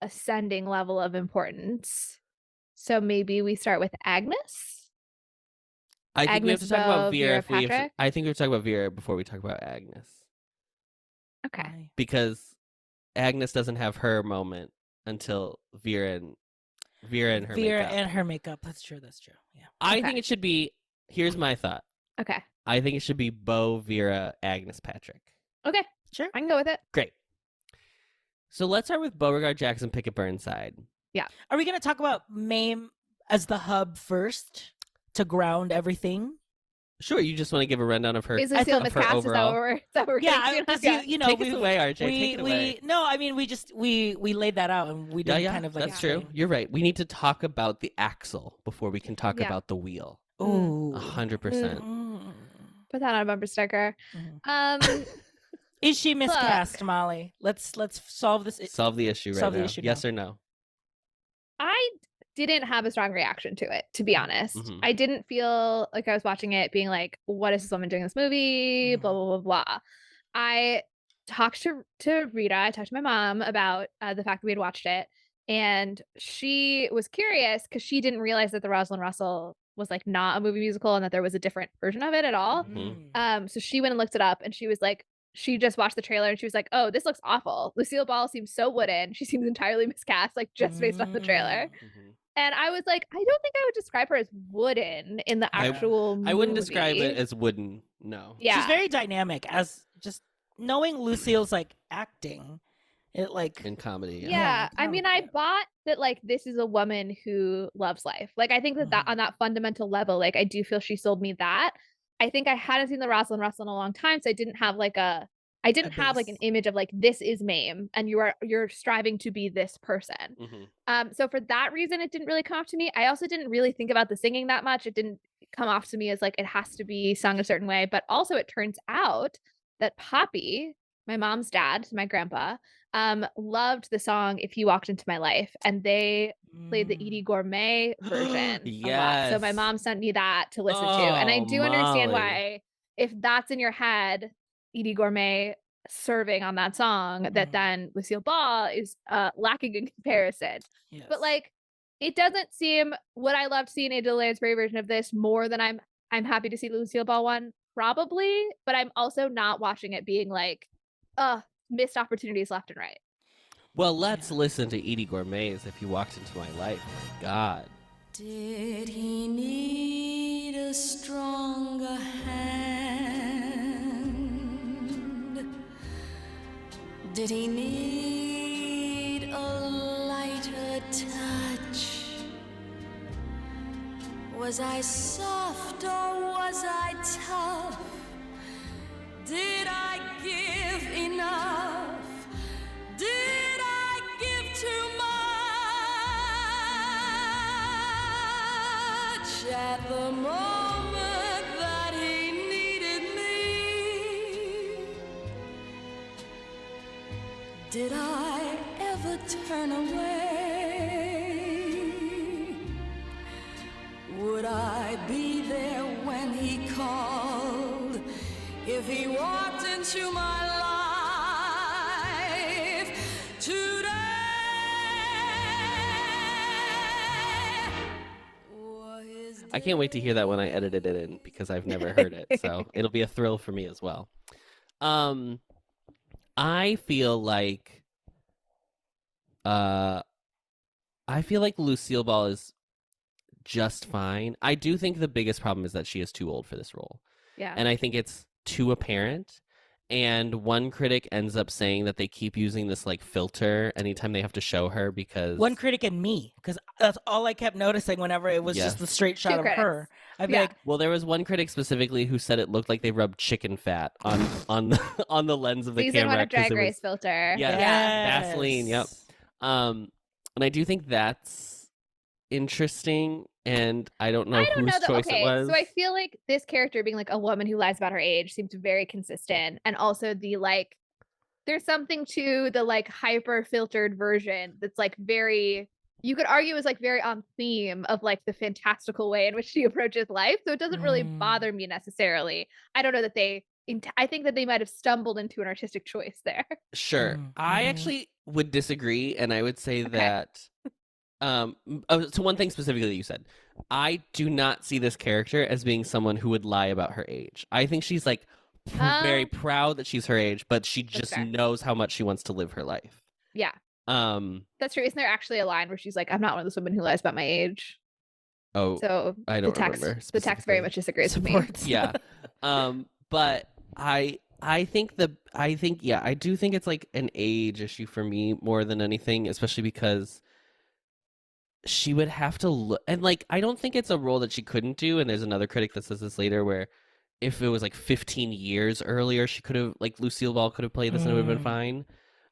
ascending level of importance. So maybe we start with Agnes. I think we have to talk about Vera. I think we have to talk about Vera before we talk about Agnes. Okay. Because Agnes doesn't have her moment until Vera and her makeup. That's true. Yeah. I think it should be. Here's my thought. Okay. I think it should be Beau, Vera, Agnes, Patrick. Okay. Sure. I can go with it. Great. So let's start with Beauregard, Jackson, Pickett, Burnside. Yeah. Are we going to talk about Mame as the hub first to ground everything? Sure, you just want to give a rundown of her. Is Lucille miscast? Is that what we're yeah, you know, take us away, RJ. Take it away. No, I mean we laid that out and we did kind of like. That's true. You're right. We need to talk about the axle before we can talk about the wheel. Oh, 100%. Put that on a bumper sticker. Is she miscast, Molly? Let's solve this. Solve the issue right now. Yes or no? I didn't have a strong reaction to it, to be honest. I didn't feel like I was watching it being like, what is this woman doing in this movie? Blah, blah, blah, blah. I talked to Rita. I talked to my mom about the fact that we had watched it. And she was curious because she didn't realize that the Rosalind Russell was like not a movie musical and that there was a different version of it at all. So she went and looked it up and she was like, she just watched the trailer and she was like, oh, this looks awful. Lucille Ball seems so wooden. She seems entirely miscast, like just based on the trailer. And I was like, I don't think I would describe her as wooden in the actual movie. I wouldn't describe it as wooden, no. Yeah. She's very dynamic, as just knowing Lucille's like acting. It like in comedy. Yeah. I mean, I bought that like this is a woman who loves life. Like I think that on that fundamental level, like I do feel she sold me that. I think I hadn't seen the Rosalind Russell in a long time, so I didn't have like an image of like this is Mame and you're striving to be this person. So for that reason it didn't really come off to me. I also didn't really think about the singing that much. It didn't come off to me as like it has to be sung a certain way, but also it turns out that Poppy, my mom's dad, my grandpa, loved the song If You Walked Into My Life, and they played the Edie Gourmet version a lot. So my mom sent me that to listen to, and I do understand why, if that's in your head, Edie Gourmet serving on that song, that then Lucille Ball is lacking in comparison. But like it doesn't seem, would I love to see an Ada Lansbury version of this more than I'm happy to see the Lucille Ball one? Probably, but I'm also not watching it being like missed opportunities left and right. Well, let's listen to Edie Gourmet's If You Walked Into My Life. My God. Did he need a stronger hand? Did he need a lighter touch? Was I soft or was I tough? Did I give enough? Did I give too at the moment that he needed me. Did I ever turn away? Would I be there when he called? If he walked into my life today? I can't wait to hear that when I edited it in because I've never heard it. So it'll be a thrill for me as well. I feel like Lucille Ball is just fine. I do think the biggest problem is that she is too old for this role. Yeah. And I think it's too apparent. And one critic ends up saying that they keep using this like filter anytime they have to show her because One critic and me, because that's all I kept noticing whenever it was just the straight shot of her. I'd be like, well, there was one critic specifically who said it looked like they rubbed chicken fat on the lens of the Season camera. one of Drag Race filter. Yeah, Vaseline. Yep. And I do think that's interesting, and I don't know whose choice it was. So I feel like this character being like a woman who lies about her age seems very consistent, and also the like, there's something to the like hyper filtered version that's like very, you could argue is like very on theme of like the fantastical way in which she approaches life. So it doesn't really bother me necessarily. I don't know that I think that they might have stumbled into an artistic choice there. Sure. I actually would disagree, and I would say that so one thing specifically that you said, I do not see this character as being someone who would lie about her age. I think she's like very proud that she's her age, but she just knows how much she wants to live her life. Yeah. That's true. Isn't there actually a line where she's like, I'm not one of those women who lies about my age? Oh, so I don't remember. The text very much disagrees with me. Yeah. But I think I do think it's like an age issue for me more than anything, especially because she would have to look, and like I don't think it's a role that she couldn't do, and there's another critic that says this later, where if it was like 15 years earlier, she could have, like, Lucille Ball could have played this and it would have been fine.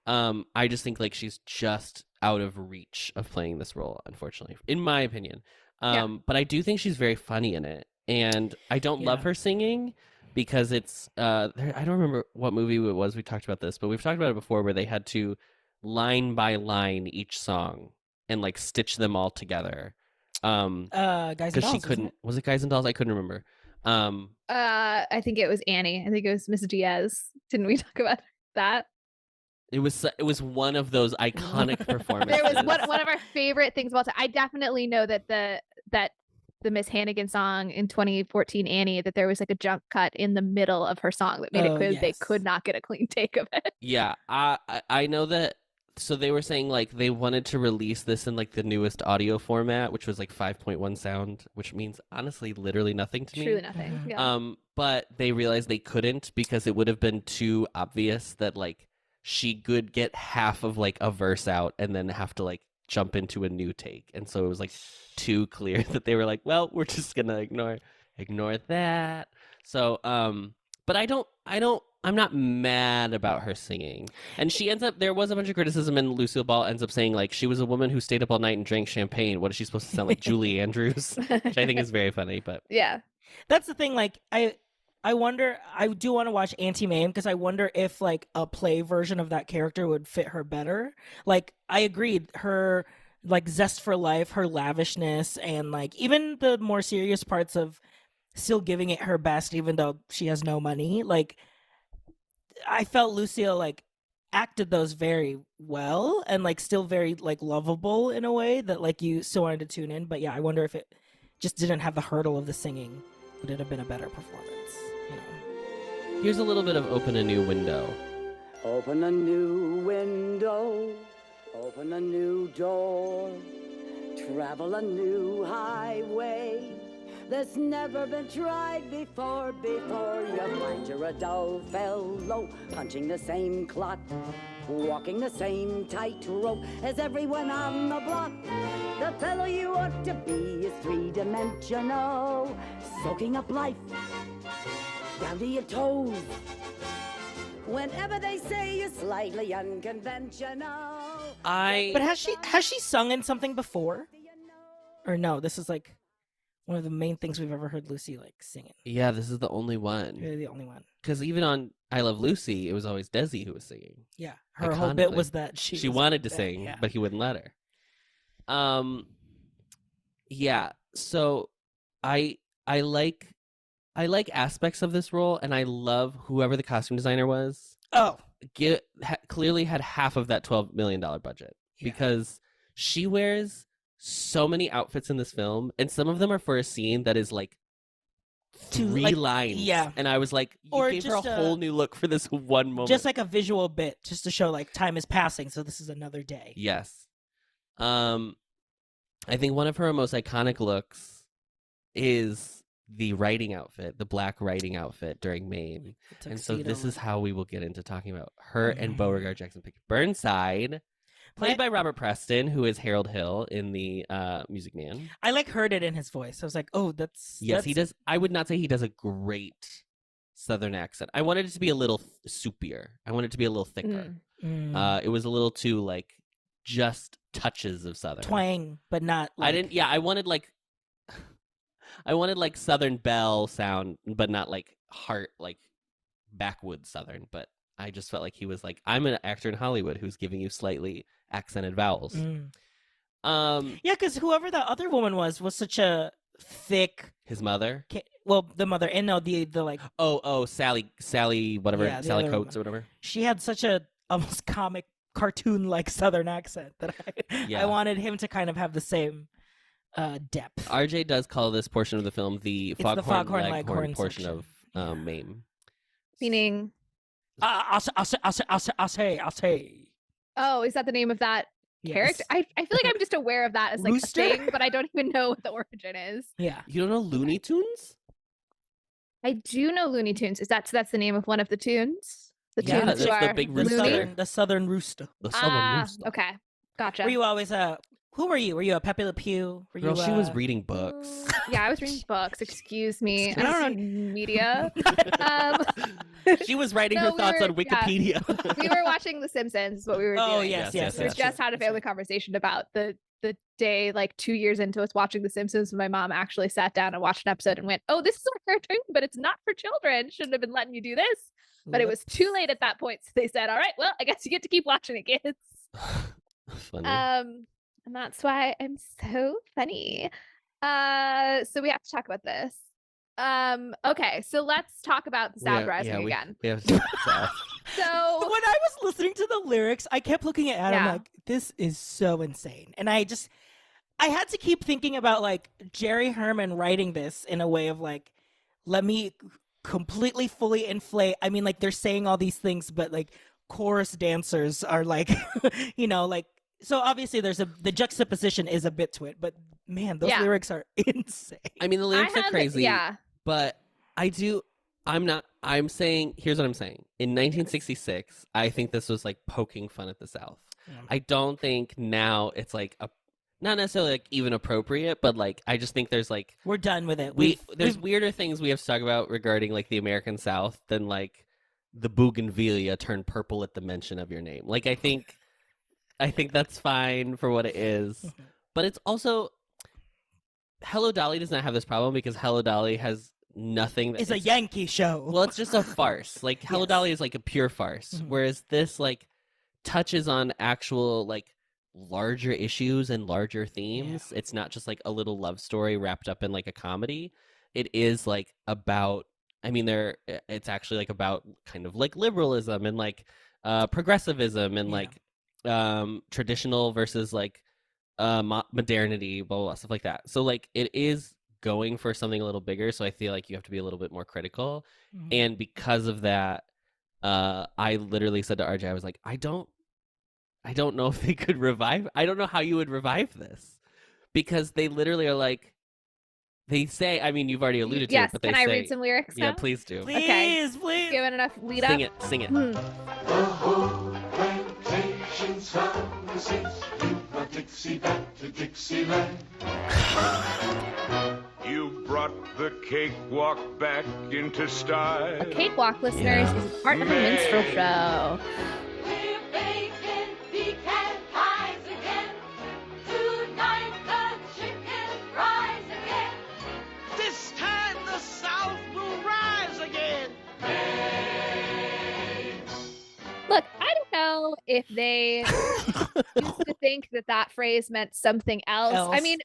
I just think like she's just out of reach of playing this role, unfortunately, in my opinion. But I do think she's very funny in it, and I don't love her singing because it's I don't remember what movie it was we talked about this, but we've talked about it before, where they had to line by line each song and like stitch them all together. Guys and Dolls, she couldn't. Was it Guys and Dolls? I couldn't remember. I think it was Annie. I think it was Miss Diaz. Didn't we talk about that? It was one of those iconic performances. There was one of our favorite things about it. I definitely know that the Miss Hannigan song in 2014, Annie, that there was like a jump cut in the middle of her song that made it clear they could not get a clean take of it. Yeah, I know that. So they were saying like they wanted to release this in like the newest audio format, which was like 5.1 sound, which means honestly literally nothing to me. Truly nothing. Yeah. But they realized they couldn't because it would have been too obvious that like she could get half of like a verse out and then have to like jump into a new take. And so it was like too clear that they were like, well, we're just gonna ignore that. So but I'm not mad about her singing. And she ends up, there was a bunch of criticism, and Lucille Ball ends up saying like she was a woman who stayed up all night and drank champagne. What is she supposed to sound like? Julie Andrews? Which I think is very funny, but yeah. That's the thing, like I wonder, I do want to watch Auntie Mame because I wonder if like a play version of that character would fit her better. Like I agreed, her like zest for life, her lavishness, and like even the more serious parts of still giving it her best even though she has no money. Like I felt Lucille like acted those very well and like still very like lovable in a way that like you still wanted to tune in. But yeah, I wonder if it just didn't have the hurdle of the singing, would it have been a better performance? You know. Here's a little bit of Open a New Window. Open a new window, open a new door, travel a new highway that's never been tried before you find you're a dull fellow, punching the same clock, walking the same tightrope as everyone on the block. The fellow you ought to be is three-dimensional, soaking up life down to your toes. Whenever they say you're slightly unconventional. But has she sung in something before? Or no, this is like one of the main things we've ever heard Lucy like singing. Yeah, this is the only one. Really the only one. Because even on I Love Lucy, it was always Desi who was singing. Yeah, her whole bit Iconically. was that She wanted to sing, yeah. but he wouldn't let her. Yeah. So I like aspects of this role, and I love whoever the costume designer was. Oh, Clearly had half of that $12 million budget Yeah. because she wears so many outfits in this film, and some of them are for a scene that is like three lines. yeah. And I was like, you Or gave her a just whole new look for this one moment. just like a visual bit, just to show like time is passing, so this is another day. Yes. I think one of her most iconic looks is the writing outfit, the black writing outfit during Mame. And so this is how we will get into talking about her and Beauregard Jackson Pickett Burnside, played by Robert Preston, who is Harold Hill in the Music Man. I like heard it in his voice. I was like, oh, Yes, he does. I would not say he does a great Southern accent. I wanted it to be a little soupier. I wanted it to be a little thicker. It was a little too like just touches of Southern twang, but not. Like... I didn't. Yeah, I wanted like Southern Belle sound, but not like heart, like backwoods Southern. But I just felt like he was like, I'm an actor in Hollywood who's giving you slightly accented vowels. Yeah, because whoever the other woman was such a thick. His mother. Well, the mother, and no, the like. Oh, Sally, whatever, Yeah, Sally other Coates woman. or whatever. She had such a almost comic cartoon-like Southern accent that I wanted him to kind of have the same depth. RJ does call this portion of the film the Foghorn Leghorn portion section. of Mame. Meaning, I'll say. oh, is that the name of that character? I feel like I'm just aware of that as like Rooster? a thing, but I don't even know what the origin is. Yeah. You don't know Looney Tunes? I do know Looney Tunes. That's the name of one of the tunes? The Yeah, tunes that's who the are big Looney? The Southern Rooster. The Southern Rooster. Okay, gotcha. Were you always who were you? Were you a Pepe Le Pew? Were Girl, you, she was reading books. Yeah, I was reading books. Excuse me. I don't know media. She was writing her No, we thoughts were- on Wikipedia. We were watching The Simpsons. Is what we were Oh doing. yes, Yes, yes. We yes, just had a family conversation about the day, like 2 years into us watching The Simpsons, when my mom actually sat down and watched an episode and went, "Oh, this is a cartoon, but it's not for children. Shouldn't have been letting you do this." But it was too late at that point, so they said, "All right, well, I guess you get to keep watching it, kids." Funny. And that's why I'm so funny. So we have to talk about this. Okay, so let's talk about the sound rising again. We have When So I was listening to the lyrics, I kept looking at Adam Yeah. like, this is so insane. And I had to keep thinking about like Jerry Herman writing this in a way of like, let me completely fully inflate. I mean, like they're saying all these things, but like chorus dancers are like, like, so obviously the juxtaposition is a bit to it, but man, those Yeah. lyrics are insane. I mean, the lyrics are crazy. Yeah. But I'm saying, here's what I'm saying. In 1966, I think this was like poking fun at the South. Yeah. I don't think now it's like not necessarily like even appropriate, but like I just think there's like We're done with it. there's weirder things we have to talk about regarding like the American South than like the bougainvillea turned purple at the mention of your name. Like I think that's fine for what it is, but it's also Hello Dolly does not have this problem because Hello Dolly has nothing. It's a Yankee show. Well, it's just a farce. Like Hello Yes. Dolly is like a pure farce, whereas this like touches on actual like larger issues and larger themes. It's not just like a little love story wrapped up in like a comedy. It is like about. I mean, it's actually like about kind of like liberalism and like progressivism and like traditional versus like modernity, blah, blah, blah, stuff like that. So like it is going for something a little bigger. So I feel like you have to be a little bit more critical. And because of that, I literally said to RJ, I was like, I don't know if they could revive. I don't know how you would revive this because they literally are like, they say, I mean, you've already alluded to Yes. it, but they Can say, I read some lyrics yeah, now? please do. Please. Given enough lead Sing up. it, sing it. Hmm. The whole plantation's found the seats. You've a Dixie back to Dixieland. You brought the cakewalk back into style. A cakewalk, listeners, is a part of a minstrel show. We're baking pecan pies again. Tonight the chicken fries again. if they used to think that that phrase meant something else. I mean,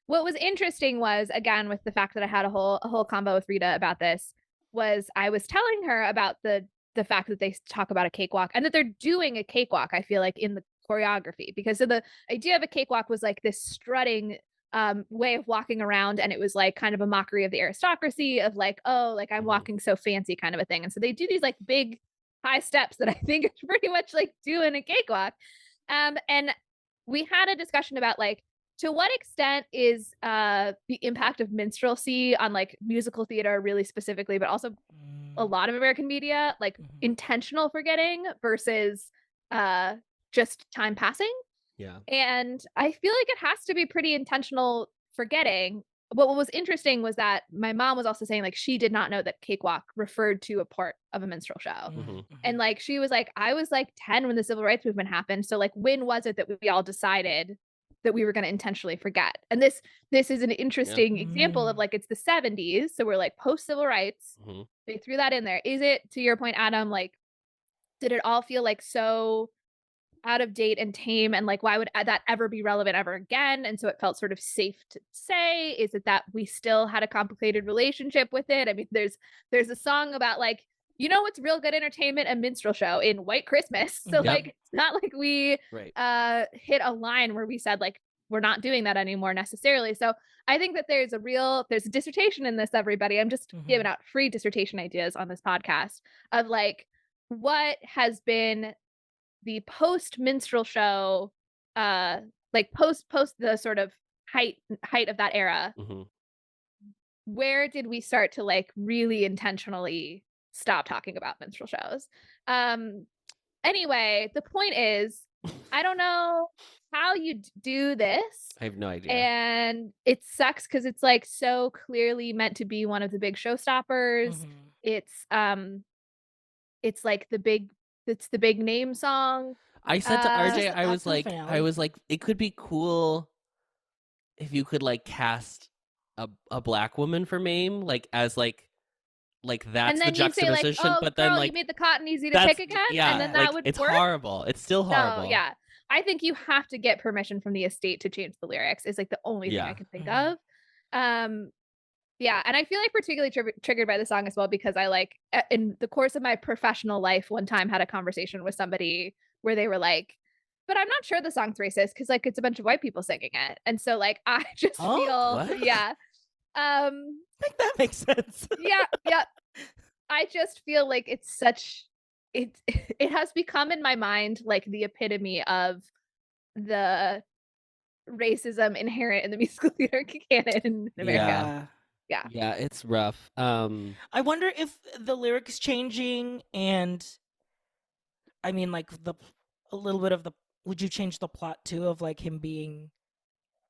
what was interesting was, again, with the fact that I had a whole combo with Rita about this, was I was telling her about the fact that they talk about a cakewalk and that they're doing a cakewalk, I feel like, in the choreography, because so the idea of a cakewalk was like this strutting way of walking around, and it was like kind of a mockery of the aristocracy of like, oh, like I'm walking so fancy kind of a thing. And so they do these like big high steps that I think is pretty much like doing a cakewalk. And we had a discussion about like, to what extent is the impact of minstrelsy on like musical theater really specifically, but also a lot of American media, like intentional forgetting versus just time passing. Yeah. And I feel like it has to be pretty intentional forgetting. What was interesting was that my mom was also saying like she did not know that cakewalk referred to a part of a minstrel show. And like she was like, I was like 10 when the civil rights movement happened. So like when was it that we all decided that we were going to intentionally forget? And this is an interesting example of like, it's the 70s. So we're like post civil rights. They threw that in there. Is it, to your point, Adam, like, did it all feel like so out of date and tame, and like why would that ever be relevant ever again? And so it felt sort of safe to say. Is it that we still had a complicated relationship with it? I mean, there's a song about like, you know what's real good entertainment? A minstrel show in White Christmas. So like it's not like we hit a line where we said like we're not doing that anymore necessarily. So I think that there's a dissertation in this, everybody. I'm just giving out free dissertation ideas on this podcast of like what has been the post minstrel show, like post the sort of height of that era. Where did we start to like really intentionally stop talking about minstrel shows? Anyway, the point is, I don't know how you do this. I have no idea. And it sucks because it's like so clearly meant to be one of the big showstoppers. It's like the big name song. I said to RJ, I was finale. like, it could be cool if you could like cast a black woman for Mame, like as like that's and then the you say like, juxtaposition. oh, but then girl, like you made the cotton easy to pick again, and then that like, would it's work. horrible. It's still horrible. No, yeah. I think you have to get permission from the estate to change the lyrics. Is like the only thing I can think of. Yeah, and I feel like particularly triggered by the song as well because I like in the course of my professional life, one time had a conversation with somebody where they were like, "But I'm not sure the song's racist because like it's a bunch of white people singing it," and so like I just feel what? yeah, I think that makes sense. yeah. I just feel like it's such it has become in my mind like the epitome of the racism inherent in the musical theater canon in America. Yeah, it's rough. I wonder if the lyrics changing and I mean like a little bit of the would you change the plot too of like him being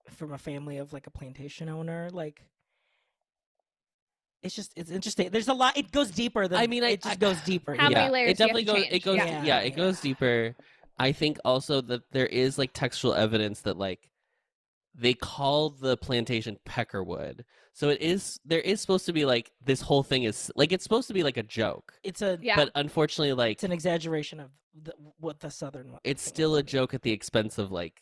from a family of like a plantation owner? Like it's interesting. There's a lot. It goes deeper than. I mean, it just goes deeper. How many layers it definitely do you goes. have to It goes. change? Yeah, it goes deeper. I think also that there is like textual evidence that like they call the plantation Peckerwood, so there is supposed to be like this whole thing is like it's supposed to be like a joke. But unfortunately, like it's an exaggeration of what the Southern one. It's still a joke at the expense of like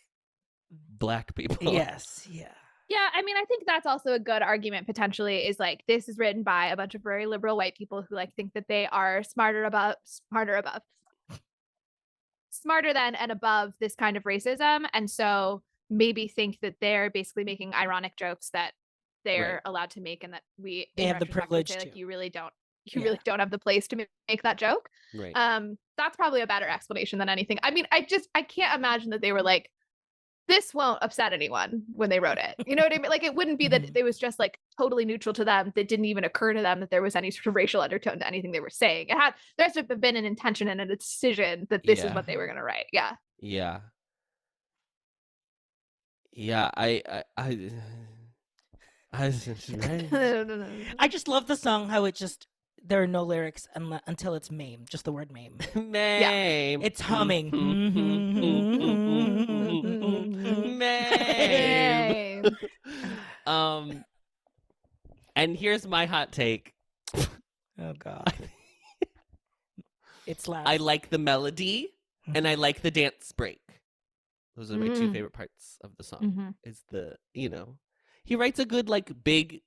black people. Yes. Yeah. Yeah, I mean, I think that's also a good argument potentially is like this is written by a bunch of very liberal white people who like think that they are smarter than and above this kind of racism, and so maybe think that they're basically making ironic jokes that they're allowed to make and that they have the privilege say, to. like you really don't have the place to make that joke. Right. That's probably a better explanation than anything. I mean, I can't imagine that they were like, this won't upset anyone when they wrote it. You know what I mean? Like it wouldn't be that it was just like totally neutral to them. That didn't even occur to them that there was any sort of racial undertone to anything they were saying. There has to have been an intention and a decision that this is what they were going to write. Yeah. Yeah. Yeah. I just love the song how it just there are no lyrics until it's Mame, just the word Mame. Mame. It's humming. Mame. And here's my hot take. Oh God. It's loud. I like the melody. And I like the dance break. Those are my two Mm. favorite parts of the song. Mhm. Is the, he writes a good like big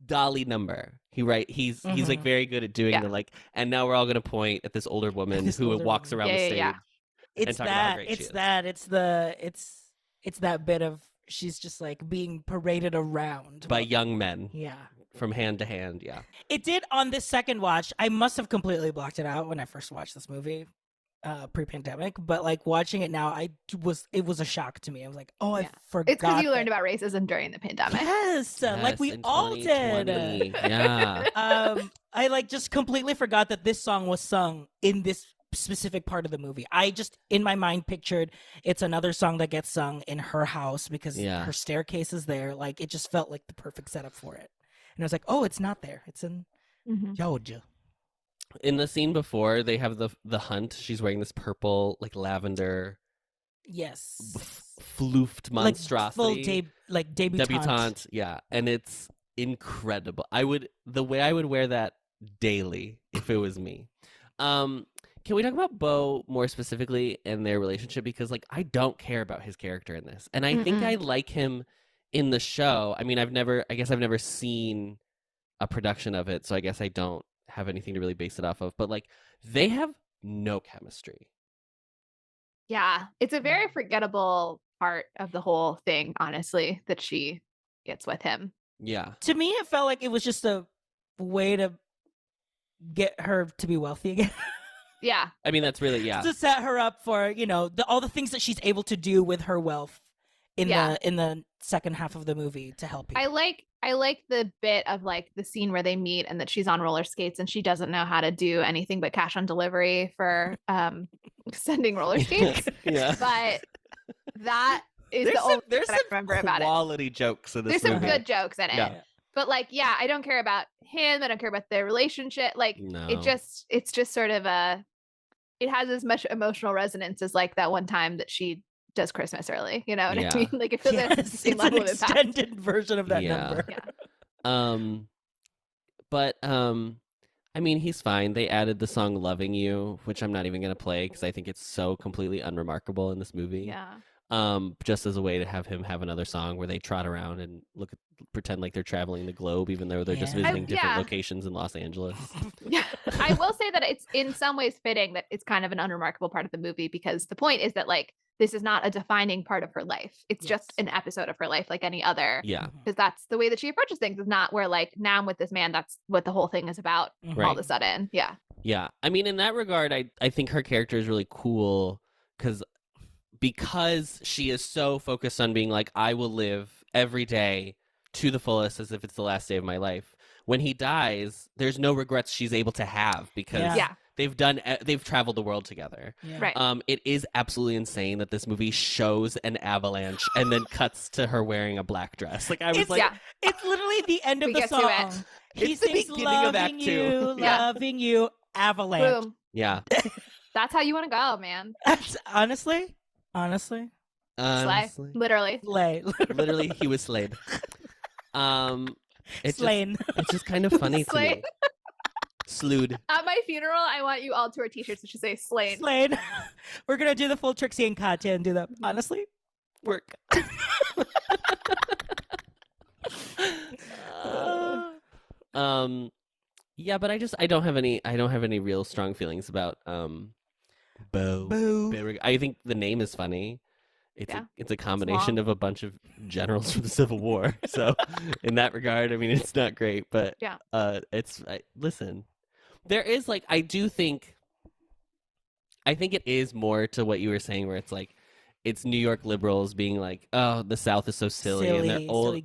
dolly number. He's like Mhm. very good at doing Yeah. the like, and now we're all gonna point at this older woman This who older walks woman. around the Yeah, stage. yeah, yeah. It's talk about how that. great she It's is. that. It's that bit of she's just like being paraded around By young men Yeah. from hand to hand. Yeah. It did on this second watch. I must have completely blocked it out when I first watched this movie, pre-pandemic. But like watching it now, it was a shock to me. I was like, oh, I Yeah. forgot. It's because you learned that- about racism during the pandemic. Yes, like we Yes, in all did. 2020. Yeah. I like just completely forgot that this song was sung in this specific part of the movie. I just in my mind pictured it's another song that gets sung in her house because Yeah. her staircase is there. Like it just felt like the perfect setup for it. And I was like, oh, it's not there. It's in Mhm. Georgia. In the scene before, they have the hunt. She's wearing this purple, like lavender, Yes. floofed Like monstrosity. full debutante. Yeah, and it's incredible. The way I would wear that daily if it was me. Can we talk about Beau more specifically and their relationship? Because like I don't care about his character in this, and I think Mm-mm. I like him in the show. I mean, I guess I've never seen a production of it, so I guess I don't have anything to really base it off of. But like they have no chemistry. Yeah, it's a very forgettable part of the whole thing, honestly, that she gets with him. Yeah. To me, it felt like it was just a way to get her to be wealthy again. Yeah. I mean, that's really To set her up for, all the things that she's able to do with her wealth in Yeah. the second half of the movie to help people. I like the bit of like the scene where they meet and that she's on roller skates and she doesn't know how to do anything but cash on delivery for sending roller skates. Yeah. But that is the only there's thing that I remember about it. quality jokes in this There's some movie. good jokes in it. Yeah. But like, yeah, I don't care about him. I don't care about their relationship. Like No. it's just sort of it has as much emotional resonance as like that one time that she does Christmas early. You know what Yeah. I mean? Like it feels like it's the Yes, same it's an level of impact. extended version of that Yeah. number. Yeah. But I mean, he's fine. They added the song "Loving You," which I'm not even gonna play because I think it's so completely unremarkable in this movie. Yeah. Just as a way to have him have another song where they trot around and pretend like they're traveling the globe, even though they're just Yeah. visiting different Yeah. locations in Los Angeles. Yeah. I will say that it's in some ways fitting that it's kind of an unremarkable part of the movie because the point is that like this is not a defining part of her life. It's just Yes. an episode of her life like any other. Yeah, Because that's the way that she approaches things. Is not where like now I'm with this man. That's what the whole thing is about. Mhm. Right. All of a sudden, yeah. yeah. I mean, in that regard, I think her character is really cool because she is so focused on being like, I will live every day to the fullest as if it's the last day of my life. When he dies, there's no regrets she's able to have because Yeah. Yeah. they've traveled the world together. Yeah. Right. It is absolutely insane that this movie shows an avalanche and then cuts to her wearing a black dress. Like I was It's- like, yeah. It's literally the end of We the get to song. it. He It's the sings beginning of loving Act Two. you, Yeah. loving you, avalanche. Boom. yeah. That's how you want to go, man. Honestly, Slay. Honestly. Literally. slay. Literally, he was slayed. It's just, Slain. it's just kind of funny to me. Slayed. Slewed. At my funeral, I want you all to wear t-shirts that should say slain. Slain. We're gonna do the full Trixie and Katya and do the honestly work. Yeah, but I don't have any real strong feelings about Beau. Boo. I think the name is funny. Yeah. It's a combination of a bunch of generals from the Civil War. So in that regard, I mean, it's not great, but Yeah. listen, there is like I think it is more to what you were saying, where it's like it's New York liberals being like, oh, the South is so silly, and they're Silly old, geese.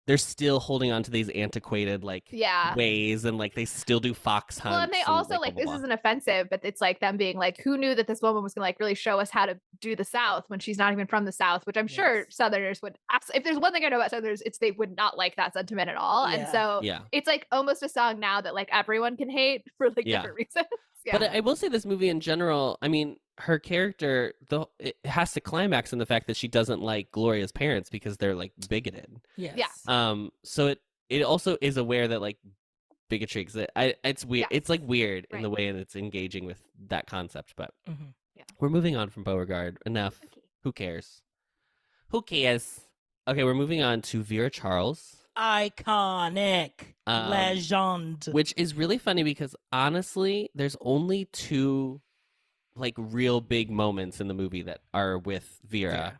they're still holding on to these antiquated like Yeah. ways, and like they still do fox hunts. Well, and they also like blah, this blah, isn't offensive, but it's like them being like, who knew that this woman was gonna like really show us how to do the South when she's not even from the South, which I'm sure Yes. Southerners would. If there's one thing I know about Southerners, it's they would not like that sentiment at all. And Yeah. so Yeah. it's like almost a song now that like everyone can hate for like Yeah. different reasons. Yeah. But I will say this movie in general, I mean, her character, it has to climax in the fact that she doesn't like Gloria's parents because they're like bigoted. Yes. Yeah. So it also is aware that like bigotry exists. It's weird. Yes. It's like weird in Right. the way that it's engaging with that concept. But Mhm. we're moving on from Beauregard. Enough. Okay. Who cares? Who cares? Okay, we're moving on to Vera Charles, Iconic. Legend. which is really funny because honestly, there's only 2 like real big moments in the movie that are with Vera, Yeah.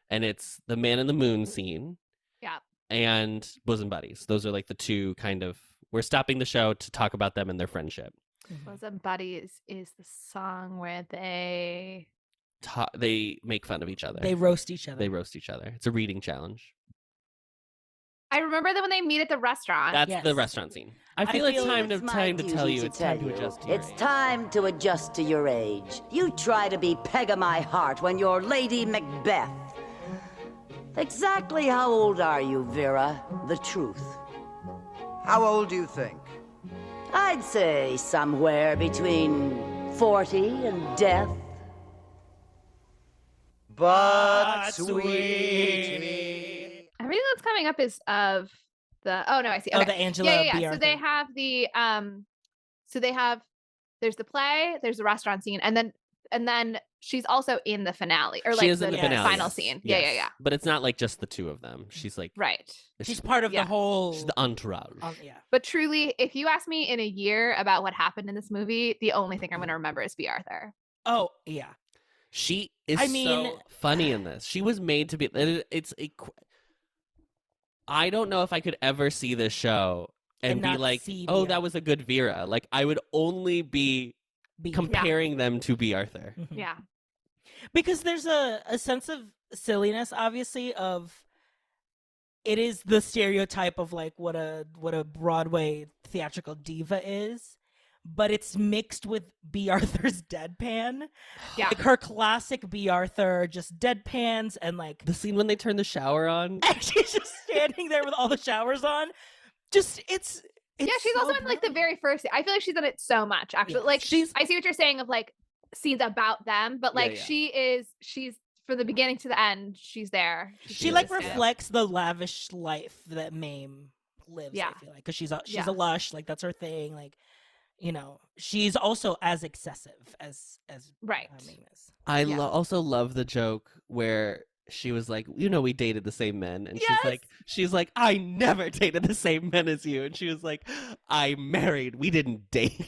and it's the Man in the Moon scene. Yeah. And Bosom Buddies. Those are like the 2 kind of. We're stopping the show to talk about them and their friendship. Bosom Buddies is the song where they They make fun of each other. They roast each other. They roast each other. It's a reading challenge. I remember that when they meet at the restaurant. That's Yes. the restaurant scene. I I feel it's feel time It's to my time to tell duty you. to It's time tell to you. adjust to your It's age. time to adjust to your age. You try to be peg of my heart when you're Lady Macbeth. Exactly how old are you, Vera? The truth. How old do you think? I'd say somewhere between 40 and death. But sweetie. Everything that's coming up is of the. Oh no, I see. Oh, Okay. the Angela Yeah. B. So they Arthur. have the So they have. There's the play. There's the restaurant scene, and then she's also in the finale or She like is in the finale. final scene. Yeah. Yes. But it's not like just the 2 of them. She's like Right. She's part of Yeah. the whole. she's the entourage. Yeah. But truly, if you ask me in a year about what happened in this movie, the only thing I'm going to remember is B. Arthur. Oh yeah. She is I mean- so funny in this. She was made to be. It's a. I don't know if I could ever see this show and And be not like, see "Oh, Vera. that was a good Vera." Like I would only be Be- comparing them to B. Arthur. Mhm. Yeah. Because there's a sense of silliness, obviously, of it is the stereotype of like what a Broadway theatrical diva is, but it's mixed with B. Arthur's deadpan. Yeah. Like her classic B. Arthur just deadpans and like The scene when they turn the shower on. and she's just standing there with all the showers on. Just it's Yeah, she's so also in like the brilliant. very first. I feel like she's in it so much, actually. Yeah. Like She's I see what you're saying of like scenes about them, but Yeah, like yeah. she's from the beginning to the end. She's there. She like exists. reflects the lavish life that Mame lives. Yeah. I feel like because she's a Yeah. lush, like that's her thing. Like, you know, she's also as excessive as Right. Mame is. I Yeah. also love the joke where she was like, we dated the same men, and Yes! she's like, I never dated the same men as you, and she was like, I married, we didn't date.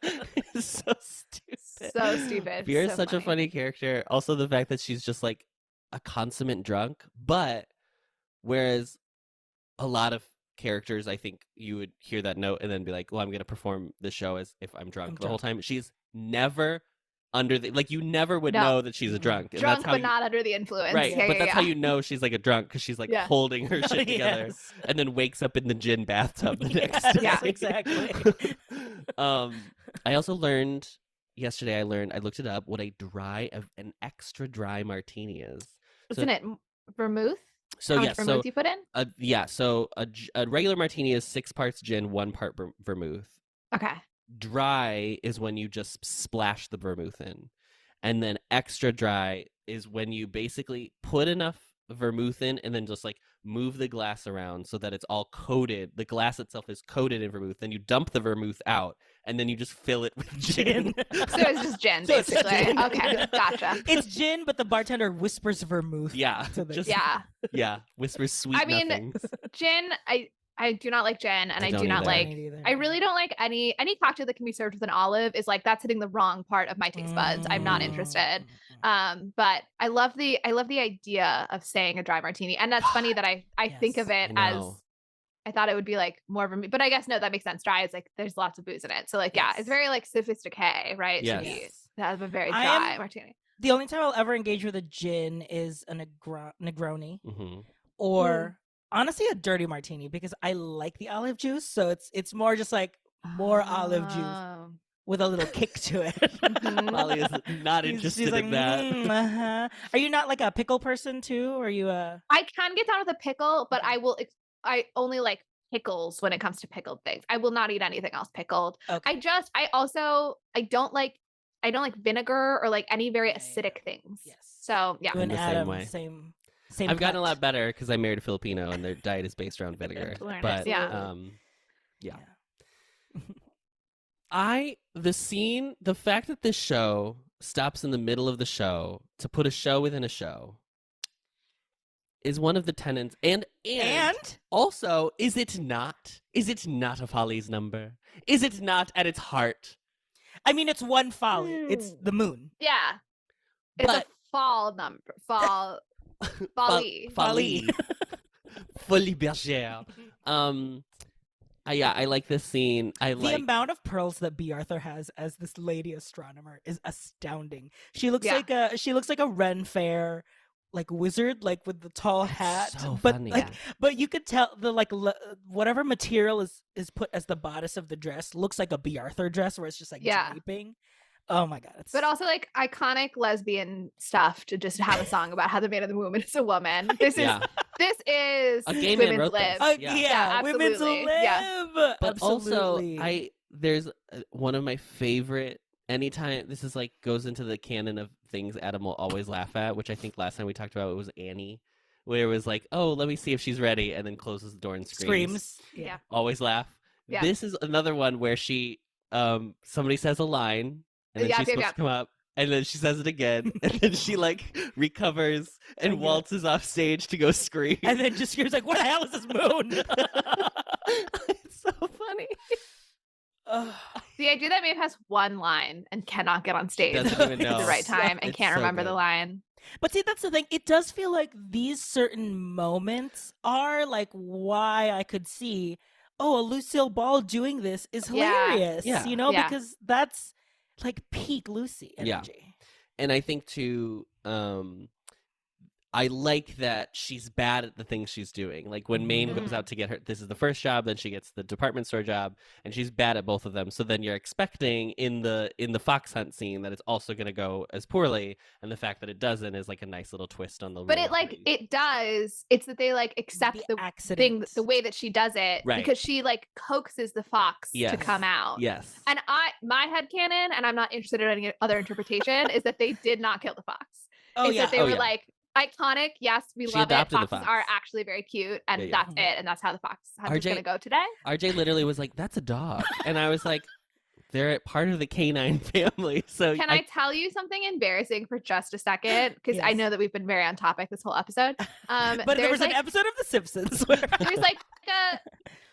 It's so stupid. So stupid. Vera's So such a funny character. Also, the fact that she's just like a consummate drunk, but whereas a lot of characters, I think you would hear that note and then be like, well, I'm going to perform the show as if I'm drunk the whole time. She's never under the, like, you never would No. know that she's a drunk. And Drunk, that's how but you, not under the influence. right. Yeah, but yeah, that's how yeah. you know she's like a drunk, because she's like Yeah. holding her shit together Yes. and then wakes up in the gin bathtub the next Yes, day. Yeah. exactly. I also learned yesterday. I looked it up. What an extra dry martini is. Isn't it vermouth? So How yeah, much vermouth you put in? So a regular martini is 6 parts gin, 1 part vermouth. Okay. Dry is when you just splash the vermouth in, and then extra dry is when you basically put enough vermouth in and then just like move the glass around so that it's all coated. The glass itself is coated in vermouth. Then you dump the vermouth out, and then you just fill it with gin. So it's just gin, So it's basically. gin. Okay, gotcha. It's gin, but the bartender whispers vermouth. Yeah, to the- just- Yeah. yeah, whispers sweet I mean, nothings. Gin, I do not like gin, and I I don't do not either. like. Me neither. I really don't like any cocktail that can be served with an olive. Is like that's hitting the wrong part of my taste buds. I'm not interested. But I love the idea of saying a dry martini, and that's funny that I think of Yes, it I as know. I thought it would be like more of a, but I guess no, that makes sense. Dry is like there's lots of booze in it, so like yeah, Yes. it's very like sophisticated, right? Yes. To be to have a very I dry am- martini. The only time I'll ever engage with a gin is a Negroni, Hmm. or honestly a dirty martini, because I like the olive juice. So it's more just like more olive juice Oh. with a little kick to it. Mhm. Molly is not She's interested like, in that. uh-huh. Are you not like a pickle person too? Or are you a I can get down with a pickle, but I only like pickles when it comes to pickled things. I will not eat anything else pickled. okay? I don't like vinegar or like any very Yeah, yeah, acidic things. Yes. So yeah. You and the same Adam, way. same. I've gotten a cut. lot better because I married a Filipino and their diet is based around vinegar. Learn it, But yeah. yeah. The fact that this show stops in the middle of the show to put a show within a show is one of the tenets. And also, is it not a Follies number? Is it not at its heart? I mean, it's one folly. It's the moon. Yeah. It's But- a fall number. Folly. Folly. Folie bergère. I like this scene. The amount of pearls that B. Arthur has as this lady astronomer is astounding. She looks like a Ren Fair wizard, with the tall hat. So but funny. but you could tell the whatever material is put as the bodice of the dress looks like a B. Arthur dress where it's just draping. Oh my god! But also iconic lesbian stuff to just have a song about how the man of the woman is a woman. This is a gay man women's wrote live. this. Yeah, women's absolutely. live. Yeah. But Absolutely. also, there's one of my favorite. Anytime this is goes into the canon of things Adam will always laugh at, which I think last time we talked about it was Annie, where it was oh, let me see if she's ready, and then closes the door and screams. Yeah. Always laugh. Yeah. This is another one where she somebody says a line, and then she's supposed to come up, and then she says it again, and then she recovers and waltzes off stage to go scream, and then just screams what the hell is this moon? It's so funny. The idea that Maeve has one line and cannot get on stage Doesn't even at know. the right time and It's can't so remember the good. line. But see, that's the thing. It does feel like these certain moments are why I could see, a Lucille Ball doing this is hilarious. Yeah. Yeah. Because that's peak Lucy Yeah. energy. And I think too, I like that she's bad at the things she's doing. When Mame goes out to get her, this is the first job, then she gets the department store job, and she's bad at both of them. So then you're expecting in the fox hunt scene that it's also going to go as poorly, and the fact that it doesn't is a nice little twist on the. But it does. It's that they accept the thing, the way that she does it, Right. because she coaxes the fox to Yes. come out. Yes. And my headcanon, and I'm not interested in any other interpretation, is that they did not kill the fox. Oh Is yeah. that they were iconic. Yes, we She love it. adopted the Foxes fox. are actually very cute, and Yeah. that's it. And that's how the fox hunt is RJ going to go today. RJ literally was that's a dog, and I was they're part of the canine family. So Can I tell you something embarrassing for just a second? Because I Yes. know that we've been very on topic this whole episode. But there was an episode of The Simpsons where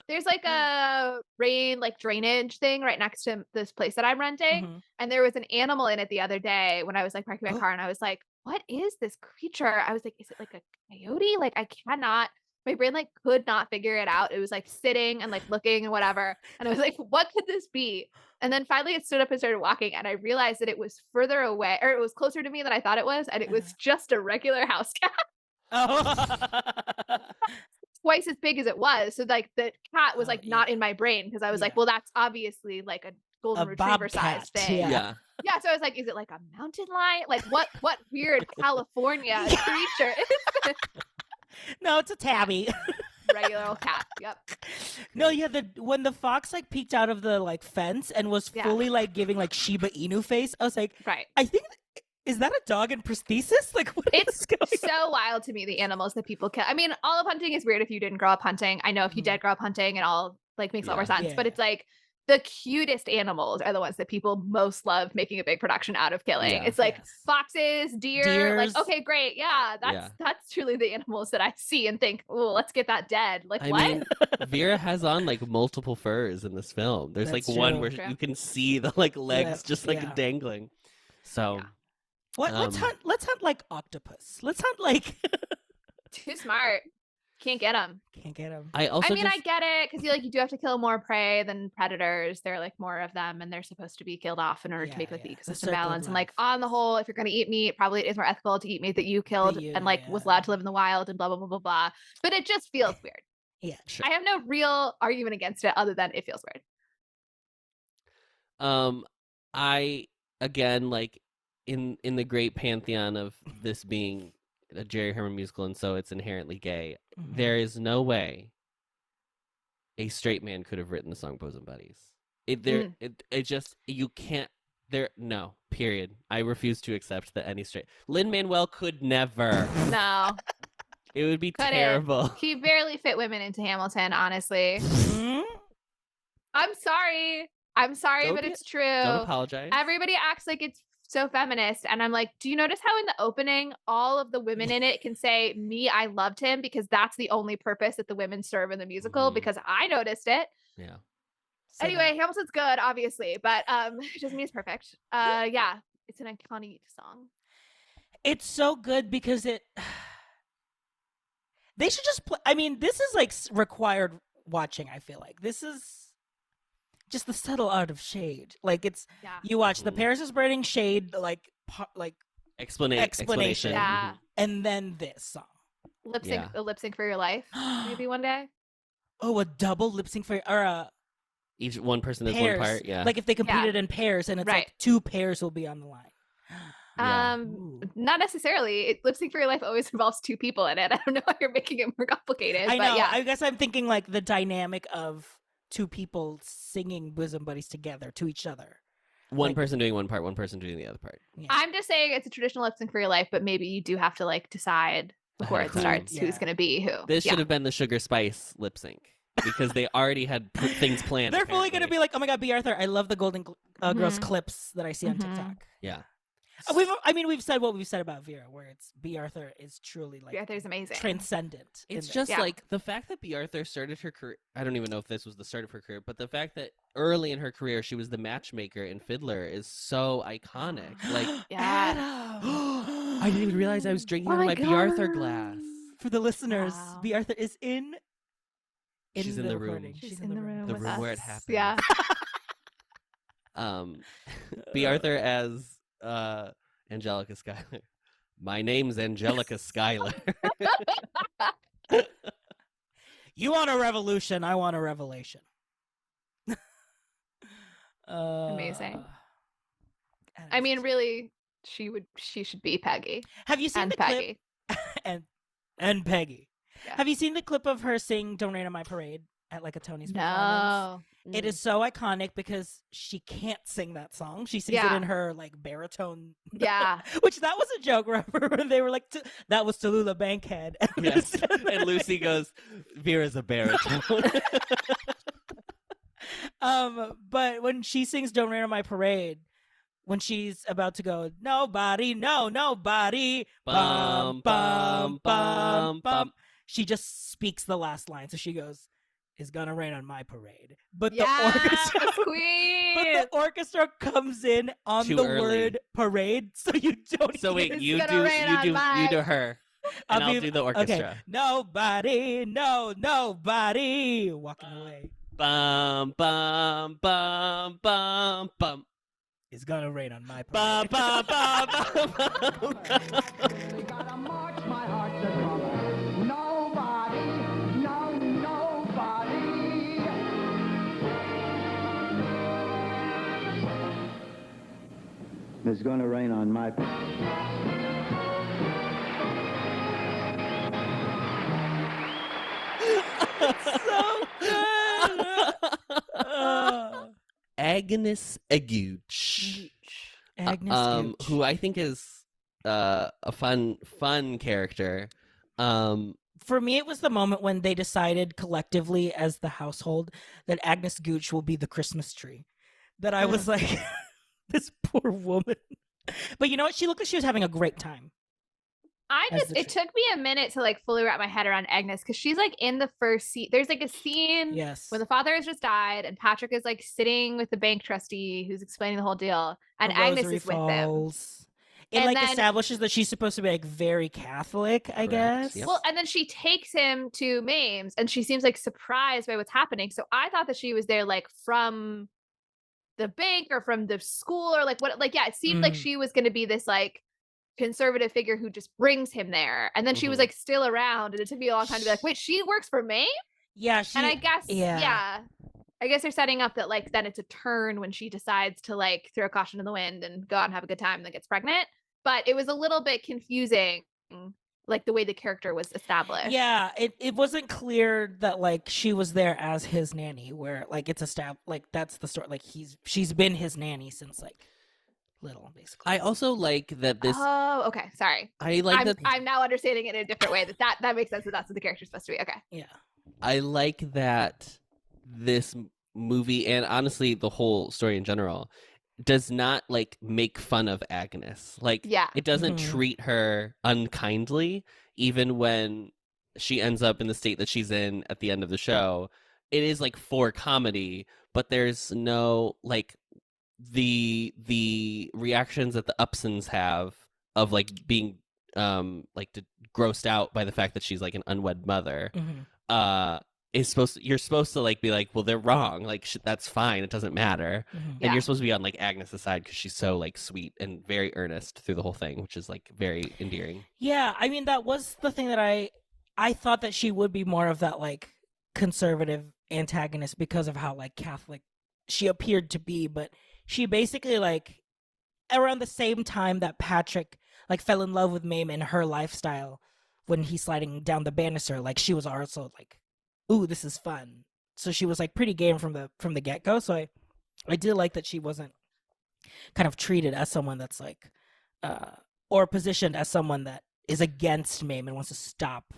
there's a rain drainage thing right next to this place that I'm renting, Mhm. and there was an animal in it the other day when I was parking my car, and I was what is this creature? I was is it a coyote? I cannot. My brain could not figure it out. It was sitting and looking and whatever, and I was what could this be? And then finally it stood up and started walking, and I realized that it was further away, or it was closer to me than I thought it was, and it was just a regular house cat. Oh. Twice as big as it was. So the cat was Oh, not in my brain, because I was Yeah. well, that's obviously a golden A retriever bobcat, sized thing. yeah. Yeah. So I was is it a mountain lion? What weird California creature is this? No, it's a tabby. Regular old cat. Yep. No, yeah, when the fox peeked out of the fence and was Yeah. fully giving Shiba Inu face, I was Right. I think is that a dog in prosthesis? What It's is going on? so wild to me, the animals that people kill. I mean, all of hunting is weird if you didn't grow up hunting. I know if you did grow up hunting, it all makes a lot more sense. Yeah. But it's the cutest animals are the ones that people most love making a big production out of killing. Yeah. It's Yes. foxes, deer, Deers. okay, great. Yeah, that's truly the animals that I see and think, oh, let's get that dead. I What? mean, Vera has on multiple furs in this film. There's That's one true. where True. you can see the legs just yeah. dangling. So What? Let's hunt octopus. Let's hunt Too smart. Can't get them. Can't get him. I also I mean, I get it, because you do have to kill more prey than predators. There are more of them, and they're supposed to be killed off in order to make Yeah, the yeah. The ecosystem circle of balance. And life. on the whole, if you're going to eat meat, probably it is more ethical to eat meat that you killed you- and was allowed to live in the wild and blah blah blah blah blah. But it just feels weird. Yeah. Sure. I have no real argument against it other than it feels weird. I again in the great pantheon of this being a Jerry Herman musical, and so it's inherently gay. Mhm. There is no way a straight man could have written the song "Bosom Buddies." It just you can't. No. Period. I refuse to accept that any straight Lin-Manuel could never. No, It would be Couldn't. terrible. he barely fit women into Hamilton, honestly. Mhm. I'm sorry. I'm sorry, Don't but be- it's true. Don't apologize. Everybody acts like it's so feminist. And I'm like, do you notice how in the opening, all of the women in it can say, me, I loved him, because that's the only purpose that the women serve in the musical, Mhm. because I noticed it. Yeah. Say Anyway, Hamilton's good, obviously, but it doesn't mean it's perfect. Yeah, it's an iconic song. It's so good because it. They should just play. I mean, this is like required watching. I feel like this is just the subtle art of shade. Like it's Yeah. you watch the Mhm. Paris is Burning shade like Explanation. Yeah. Mhm. and then this song. Lip sync, Yeah. a lip sync for your life, maybe one day. Oh, a double lip sync for or a Each one person is pairs. one part. Yeah. Like if they compete Yeah. it in pairs, and it's Right. like 2 pairs will be on the line. Yeah. Ooh. Not necessarily. Lip sync for your life always involves 2 people in it. I don't know why you're making it more complicated. I but know. yeah. I guess I'm thinking like the dynamic of 2 people singing bosom buddies together to each other. One like- person doing one part, one person doing the other part. Yeah. I'm just saying it's a traditional lip sync for your life, but maybe you do have to like decide before Ahead it of time. starts Yeah. who's going to be who. This Yeah. should have been the Sugar Spice lip sync because they already had things planned. They're fully going to apparently. be like, oh my God, B. Arthur. I love the Golden Girls Mhm. clips that I see on Mhm. TikTok. Yeah. We've said what we've said about Vera, where it's B. Arthur is truly like B. Arthur's amazing. transcendent. in It's this. just Yeah. like the fact that B. Arthur started her career. I don't even know if this was the start of her career, but the fact that early in her career she was the matchmaker in Fiddler is so iconic. Like, Yeah. Adam. I didn't even realize I was drinking Oh out of my my B. Arthur God. glass. For the listeners, Wow. B. Arthur is in. She's in the room. recording. She's in the room The with room where it us. happens. Yeah. B. Arthur as Angelica Schuyler. My name's Angelica Schuyler. You want a revolution? I want a revelation. Amazing. Adam I mean, is- really, she should be Peggy have you seen and the clip? Peggy. and Peggy. Yeah. Have you seen the clip of her sing "Don't Rain on My Parade" at like a Tony's performance? No. It is so iconic because she can't sing that song. She sings it Yeah. in her like baritone. Yeah. Which that was a joke, remember? When they were like, that was Tallulah Bankhead. Yes. And Lucy goes, Vera's a baritone. But when she sings "Don't Rain on My Parade," when she's about to go, nobody, no, nobody, Bum, bum, bum, bum. she just speaks the last line. So she goes, "It's gonna rain on my parade." But Yes, the orchestra, queen. but the orchestra comes in on Too the early. word parade, so you don't. So hear wait, it. you gonna do rain on you my- do her. And I'll do the orchestra. Okay, nobody, no, nobody, walking away. Bum, bum, bum, bum, bum. It's gonna rain on my Bum, parade. bum, bum, bum, bum. Gotta march my heart to drum. Nobody, no, nobody. It's gonna rain on my. So good. Agnes Gooch. Agnes Gooch. Who I think is a fun character. For me, it was the moment when they decided collectively as the household that Agnes Gooch will be the Christmas tree. That I was like, this poor woman. But you know what? She looked like she was having a great time. as the It tree. took me a minute to like fully wrap my head around Agnes, because she's like in the first scene. There's like a scene Yes. when the father has just died and Patrick is like sitting with the bank trustee who's explaining the whole deal, and A Agnes rosary is with them. falls. It And like then- establishes that she's supposed to be like very Catholic, I Correct, guess. yep. Well, and then she takes him to Mame's and she seems like surprised by what's happening. So I thought that she was there like from the bank or from the school or like what, like, yeah, it seemed like Mm. she was going to be this like conservative figure who just brings him there. And then she was Mhm. like still around. And it took me a long time to be like, wait, she works for Mame? Yeah, she And I guess, yeah. yeah. I guess they're setting up that like then it's a turn when she decides to like throw caution to the wind and go out and have a good time and then gets pregnant. But it was a little bit confusing, like the way the character was established. Yeah, it wasn't clear that like she was there as his nanny, where like it's like that's the story. Like she's been his nanny since like little, basically. I also like that this. Oh, okay. Sorry. I like that. I'm now understanding it in a different way. That makes sense. That that's what the character's supposed to be. Okay. Yeah. I like that this movie, and honestly the whole story in general, does not like make fun of Agnes. Like Yeah. it doesn't Mhm. treat her unkindly, even when she ends up in the state that she's in at the end of the show. It is like for comedy, but there's no like the reactions that the Upsons have of like being like grossed out by the fact that she's like an unwed mother Mhm. is you're supposed to like be like, well, they're wrong, like that's fine, it doesn't matter. Mhm. And you're supposed to be on like Agnes' side because she's so like sweet and very earnest through the whole thing, which is like very endearing. Yeah, I mean that was the thing that I thought that she would be more of that like conservative antagonist because of how like Catholic she appeared to be, but she basically like around the same time that Patrick like fell in love with Mame and her lifestyle when he's sliding down the banister, like she was also like, ooh, this is fun. So she was like pretty game from the get-go. So I did like that she wasn't kind of treated as someone that's like or positioned as someone that is against Mame and wants to stop.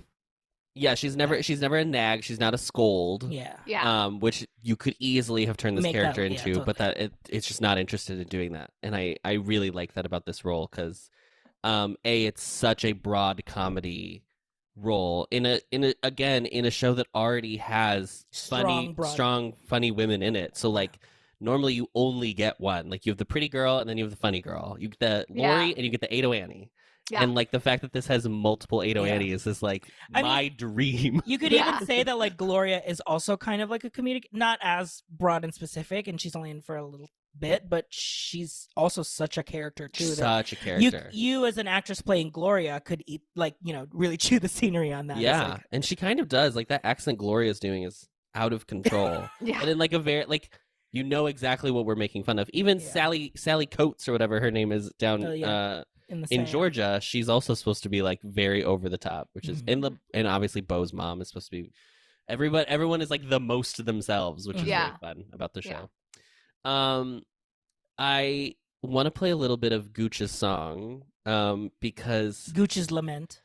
Yeah, she's never a nag, she's not a scold. Yeah. Yeah. Which you could easily have turned this Make that- character yeah, into, totally. but that it's just not interested in doing that. And I really like that about this role because it's such a broad comedy role in a show that already has strong funny women in it. So like normally you only get one. Like you have the pretty girl and then you have the funny girl. You get the Lori and you get the Ado Annie. Yeah. And like the fact that this has multiple Ado Yeah. Annies is like I my dream. You could Yeah. even say that like Gloria is also kind of like a comedic, not as broad and specific, and she's only in for a little bit, but she's also such a character too. that Such a character. You as an actress playing Gloria could eat like really chew the scenery on that. It's Yeah, like- and she kind of does. Like that accent Gloria's doing is out of control. Yeah. And in like a very like you know exactly what we're making fun of. Even Yeah. Sally Coates or whatever her name is down in the in South. Georgia, she's also supposed to be like very over the top, which is Mhm. and obviously Bo's mom is supposed to be everyone is like the most to themselves, which is Yeah. really fun about the Yeah. show. I want to play a little bit of Gooch's song because Gooch's lament.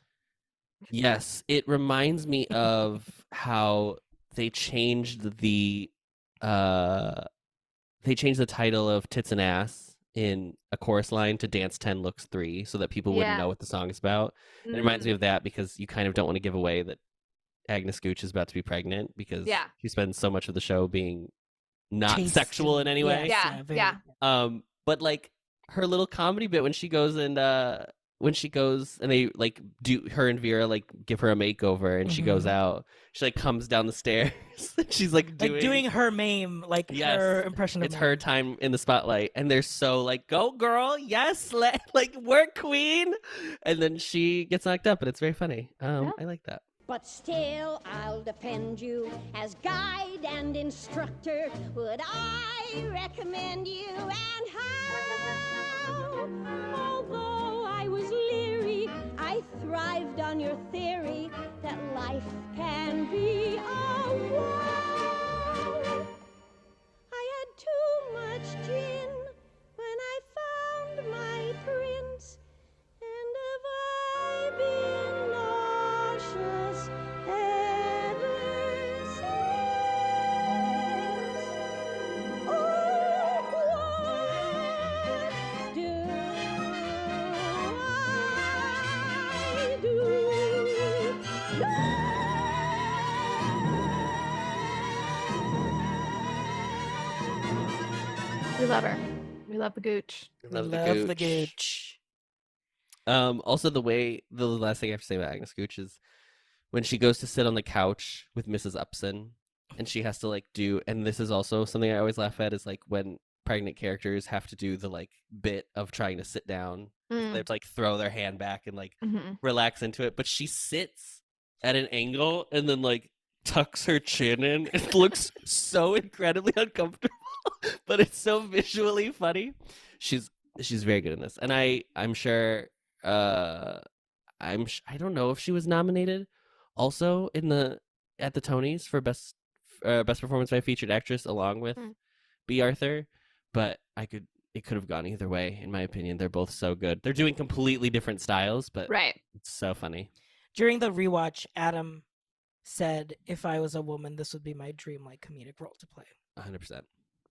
yes, it reminds me of how they changed the title of Tits and Ass in a chorus line to Dance 10 Looks 3 so that people wouldn't Yeah. know what the song is about. It reminds me of that because you kind of don't want to give away that Agnes Gooch is about to be pregnant because Yeah. she spends so much of the show being not Chaste sexual in any way. Yeah. very- Yeah. But like her little comedy bit when she goes and they like do her and Vera like give her a makeover and she goes Mhm. out. She like comes down the stairs. And she's like doing her Mame, like Yes, her impression of it's Mame. her time in the spotlight, and they're so like, "Go girl, yes, like work queen," and then she gets knocked up, and it's very funny. I like that. But still, I'll defend you as guide and instructor. Would I recommend you and how? Although I was leery, I thrived on your theory that life can be a wow. I had too much gin when I found my prince. And have I been nauseous ever since? Oh, what do I do? We love her. We love the Gooch. Love the Gooch. Also, the last thing I have to say about Agnes Gooch is when she goes to sit on the couch with Mrs. Upson, and she has to like do, and this is also something I always laugh at is like when pregnant characters have to do the like bit of trying to sit down. Mm. They have to like throw their hand back and like Mhm. relax into it, but she sits at an angle and then like tucks her chin in. It looks so incredibly uncomfortable, but it's so visually funny. She's very good in this, and I'm sure I don't know if she was nominated also at the Tonys for best performance by a featured actress along with B. Arthur, but it could have gone either way in my opinion. They're both so good. They're doing completely different styles, but Right. it's so funny. During the rewatch, Adam said, "If I was a woman, this would be my dream like comedic role to play." 100%.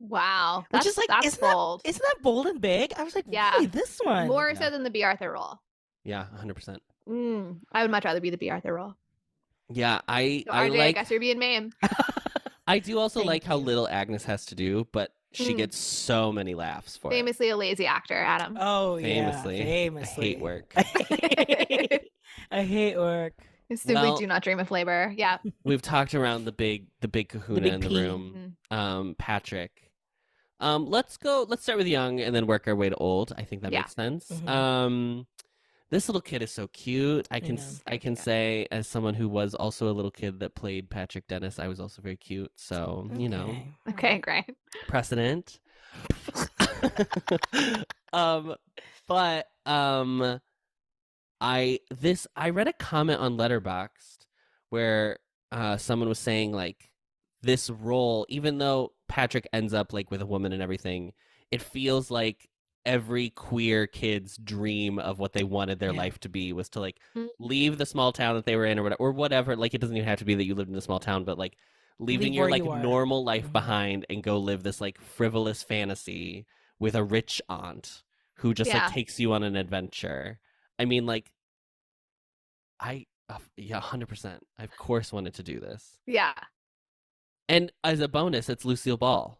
Wow. Which That's, is like, that's isn't bold. that bold and big? I was like, Yeah. really, this one? More Yeah. so than the B. Arthur role. Yeah, 100%. I would much rather be the B. Arthur role. Yeah, I So RJ, I like. guess you're being Mame. I do also Thank like how you. little Agnes has to do, but she gets so many laughs for it. Famously a lazy actor, Adam. Oh, Famously. yeah. Famously. I hate work. I hate work. I simply Well- do not dream of labor. Yeah. We've talked around the big kahuna big in the P. room. Patrick. Let's start with young and then work our way to old. I think that Yeah. makes sense. Mhm. This little kid is so cute. I can Yeah. say, as someone who was also a little kid that played Patrick Dennis, I was also very cute. So, you know, Okay. Okay, great. precedent. But I read a comment on Letterboxd where someone was saying like this role, even though Patrick ends up like with a woman and everything, it feels like every queer kid's dream of what they wanted their Yeah. life to be was to like Mm. leave the small town that they were in or whatever. Like it doesn't even have to be that you lived in a small town, but like leaving Leave your where like you are. normal life Mhm. behind and go live this like frivolous fantasy with a rich aunt who just Yeah. like takes you on an adventure. I mean, like, yeah, 100%. I of course wanted to do this. Yeah. And as a bonus, it's Lucille Ball.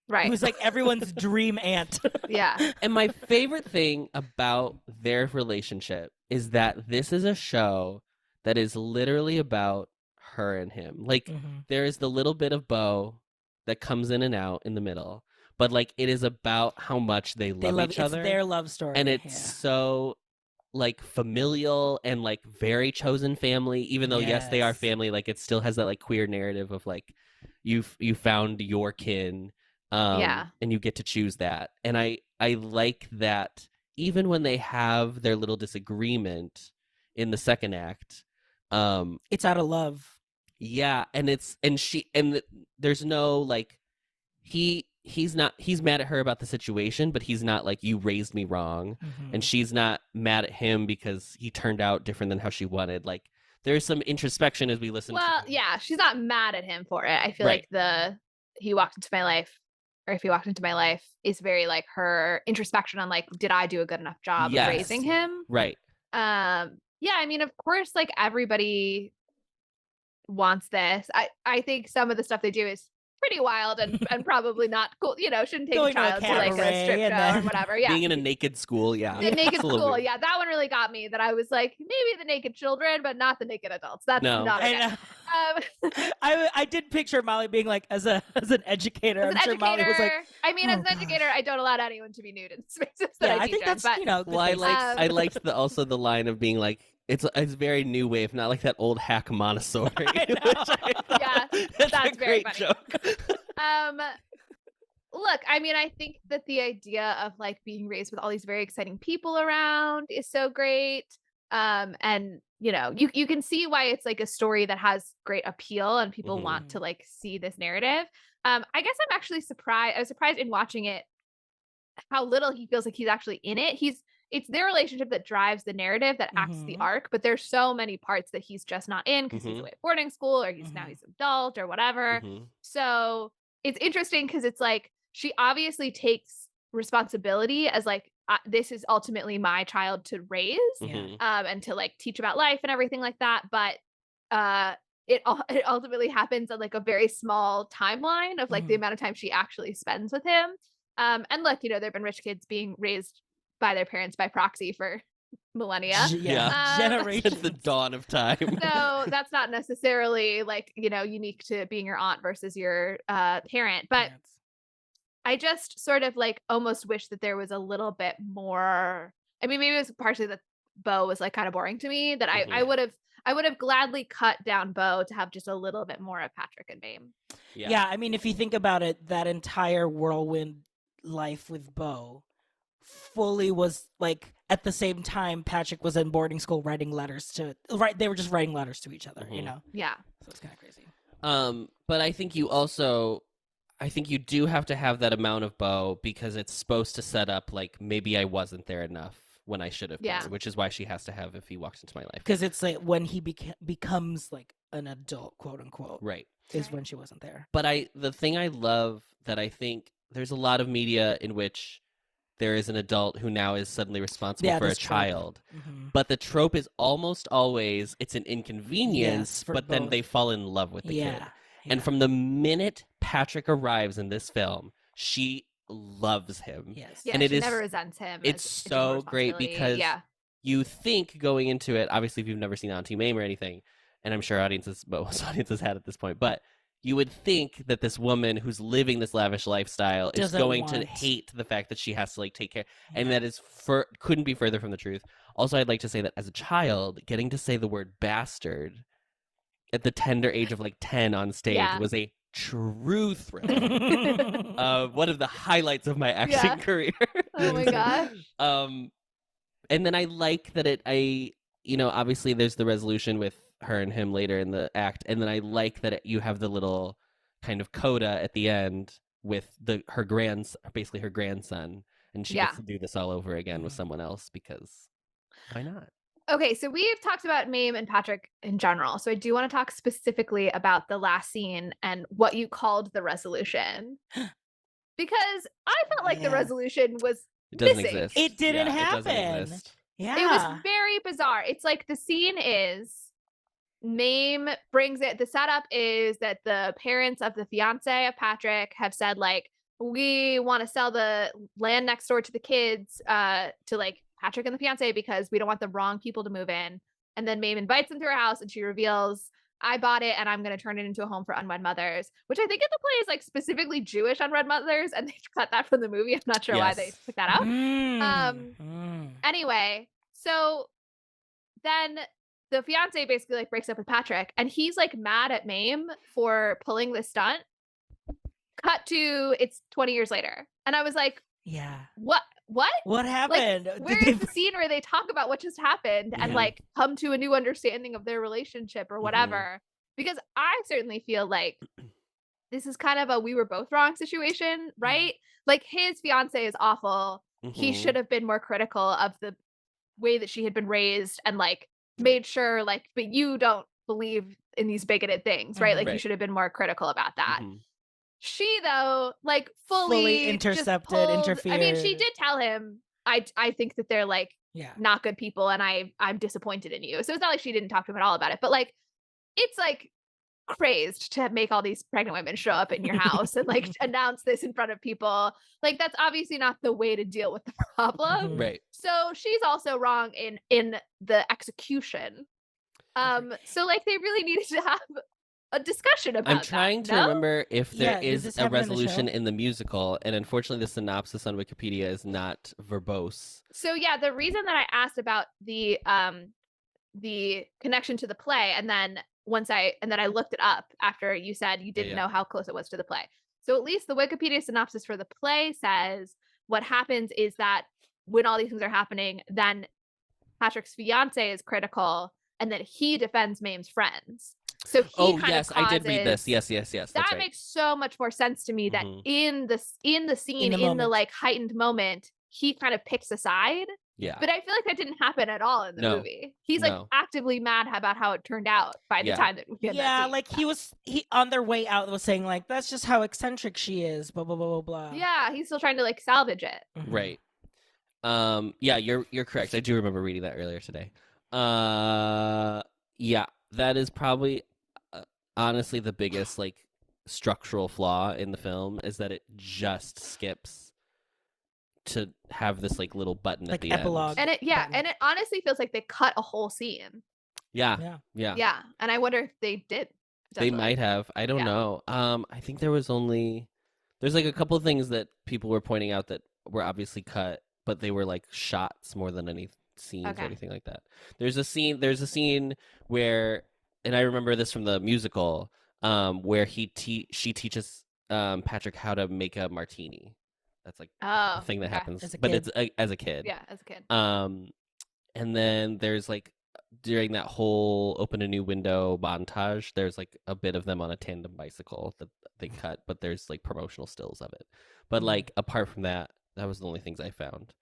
Right. Who's like everyone's dream aunt. Yeah. And my favorite thing about their relationship is that this is a show that is literally about her and him. Like, Mhm. there is the little bit of Beau that comes in and out in the middle, but like it is about how much they love each other. It's their love story. And it's yeah. so like familial and like very chosen family, even though yes they are Yes. family, like it still has that like queer narrative of like you found your kin, Yeah. and you get to choose that. And I like that even when they have their little disagreement in the second act, It's out of love. yeah, and there's no like he's mad at her about the situation, but he's not like you raised me wrong. Mhm. And she's not mad at him because he turned out different than how she wanted. Like there's some introspection as we listen Well, to yeah, she's not mad at him for it. I feel Right. like he walked into my life, or if he walked into my life, is very like her introspection on like, did I do a good enough job Yes. of raising him? right. Yeah, I mean, of course, like everybody wants this. I think some of the stuff they do is pretty wild and probably not cool. You know, shouldn't take Going a to a child to like a cabaret strip and show then or whatever. Yeah. Being in a naked school, yeah. The naked It's a little school, weird. yeah, that one really got me. That I was like, maybe the naked children, but not the naked adults. That's No. not okay. I know. I did picture Molly being like as an educator. As an I'm sure Molly was like, I mean, as "Oh, an educator, gosh." I don't allow anyone to be nude in spaces that yeah, I I teach think in, that's but good Well, I taste. I liked also the line of being like it's very new wave, not like that old hack Montessori. I know. which I thought- Yeah, that's that's a very great funny. joke. Look, I mean, I think that the idea of like being raised with all these very exciting people around is so great. And you know, you can see why it's like a story that has great appeal and people want to like see this narrative. I guess I'm actually surprised. I was surprised in watching it how little he feels like he's actually in it. It's their relationship that drives the narrative, that acts the Mhm. arc, but there's so many parts that he's just not in because he's Mhm. away at boarding school or now Mhm. he's adult or whatever. Mhm. So it's interesting because it's like she obviously takes responsibility as like this is ultimately my child to raise, Mhm. and to like teach about life and everything like that. But it ultimately happens on like a very small timeline of like the Mhm. amount of time she actually spends with him. And look, you know, there've been rich kids being raised by their parents by proxy for millennia. Yeah. Generations. Since the dawn of time. So that's not necessarily like, you know, unique to being your aunt versus your parent. But Yes. I just sort of like almost wish that there was a little bit more. I mean, maybe it was partially that Beau was like kind of boring to me, that I would have gladly cut down Beau to have just a little bit more of Patrick and Mame. Yeah, I mean, if you think about it, that entire whirlwind life with Beau fully was like at the same time Patrick was in boarding school writing letters to they were just writing letters to each other, you know. Yeah. So it's kind of crazy. But I think you do have to have that amount of Beau because it's supposed to set up like maybe I wasn't there enough when I should have been, Yeah. which is why she has to have if he walks into my life. Because it's like when he becomes like an adult, quote unquote. Right. is when she wasn't there. But the thing I love that I think there's a lot of media in which there is an adult who now is suddenly responsible for a this trope. child. But the trope is almost always it's an inconvenience, for but then both. they fall in love with the kid. Yeah. And from the minute Patrick arrives in this film, she loves him. Yes. Yeah, And it she is- never resents him. it's a so dual great responsibility. because yeah. you think going into it, obviously if you've never seen Auntie Mame or anything, and I'm sure most audiences had at this point, but you would think that this woman who's living this lavish lifestyle is Doesn't going to want- hate the fact that she has to like take care, and that is couldn't be further from the truth. Also, I'd like to say that as a child, getting to say the word bastard at the tender age of like 10 on stage Yeah. was a true thrill. One of the highlights of my acting Yeah. career. Oh my gosh. And then I like that obviously there's the resolution with her and him later in the act, and then I like that you have the little kind of coda at the end with basically her grandson, and she Yeah. gets to do this all over again with someone else because why not? Okay, so we've talked about Mame and Patrick in general. So I do want to talk specifically about the last scene and what you called the resolution. Because I felt like the Yeah. resolution was It doesn't missing. exist. It didn't It doesn't happen. exist. Yeah. It was very bizarre. It's like the scene is Mame brings it. The setup is that the parents of the fiance of Patrick have said, like, we want to sell the land next door to the kids to like Patrick and the fiance because we don't want the wrong people to move in. And then Mame invites them to her house and she reveals, I bought it and I'm going to turn it into a home for unwed mothers, which I think in the play is like specifically Jewish unwed mothers. And they cut that from the movie. I'm not sure why they Yes. took that out. Mm. Anyway, so then the fiance basically like breaks up with Patrick and he's like mad at Mame for pulling this stunt. Cut to it's 20 years later. And I was like, Yeah. what? What happened? Like, Did where they- is the scene where they talk about what just happened and Yeah. like come to a new understanding of their relationship or whatever? Because I certainly feel like this is kind of a we were both wrong situation, right? Like his fiance is awful. He Mhm. should have been more critical of the way that she had been raised and like made sure like, but you don't believe in these bigoted things, right? Like you Right. should have been more critical about that. Mhm. She though, like fully, Fully just intercepted, pulled- I mean, she interfered. did tell him, I think that they're like Yeah. not good people and I'm disappointed in you. So it's not like she didn't talk to him at all about it, but like it's like crazed to make all these pregnant women show up in your house and like announce this in front of people. Like that's obviously not the way to deal with the problem. Mhm. Right. So she's also wrong in the execution. So like they really needed to have a discussion about I'm trying that, to no? remember if there Yeah, does is this a happen in the resolution show? in the musical, and unfortunately the synopsis on Wikipedia is not verbose. So yeah, the reason that I asked about the connection to the play, and then I looked it up after you said you didn't yeah. know how close it was to the play. So at least the Wikipedia synopsis for the play says what happens is that when all these things are happening, then Patrick's fiance is critical, and that he defends Mame's friends. So he Oh kind yes, of I did read this. causes- Yes. That's that right. makes so much more sense to me that Mhm. in the scene, the in the moment. like heightened moment, he kind of picks a side. Yeah. But I feel like that didn't happen at all in the No. movie. He's like No. actively mad about how it turned out by the Yeah. time that we get that Yeah, scene. like he on their way out was saying like that's just how eccentric she is, blah blah blah blah blah. Yeah, he's still trying to like salvage it. Mhm. Right. Yeah, you're correct. I do remember reading that earlier today. Yeah, that is probably honestly the biggest like structural flaw in the film is that it just skips to have this like little button Like at the epilogue. end. And it Button. and it honestly feels like they cut a whole scene. Yeah. Yeah. Yeah. And I wonder if they did. They potentially. might have. I don't Yeah. know. I think there's like a couple of things that people were pointing out that were obviously cut, but they were like shots more than any scenes Okay. or anything like that. There's a scene where, and I remember this from the musical, where she teaches Patrick how to make a martini. That's like Oh, a thing that okay. happens, As a but kid. it's as a kid. Yeah, as a kid. And then there's like during that whole open a new window montage, there's like a bit of them on a tandem bicycle that they cut, but there's like promotional stills of it. But like apart from that, that was the only things I found.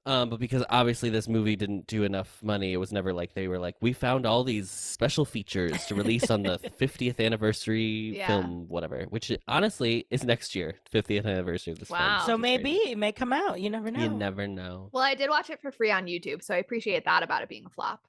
But because obviously this movie didn't do enough money, it was never like they were like, we found all these special features to release on the 50th anniversary film, whatever, which honestly is next year, 50th anniversary of this film. Wow. So maybe it may come out. You never know. You never know. Well, I did watch it for free on YouTube, so I appreciate that about it being a flop.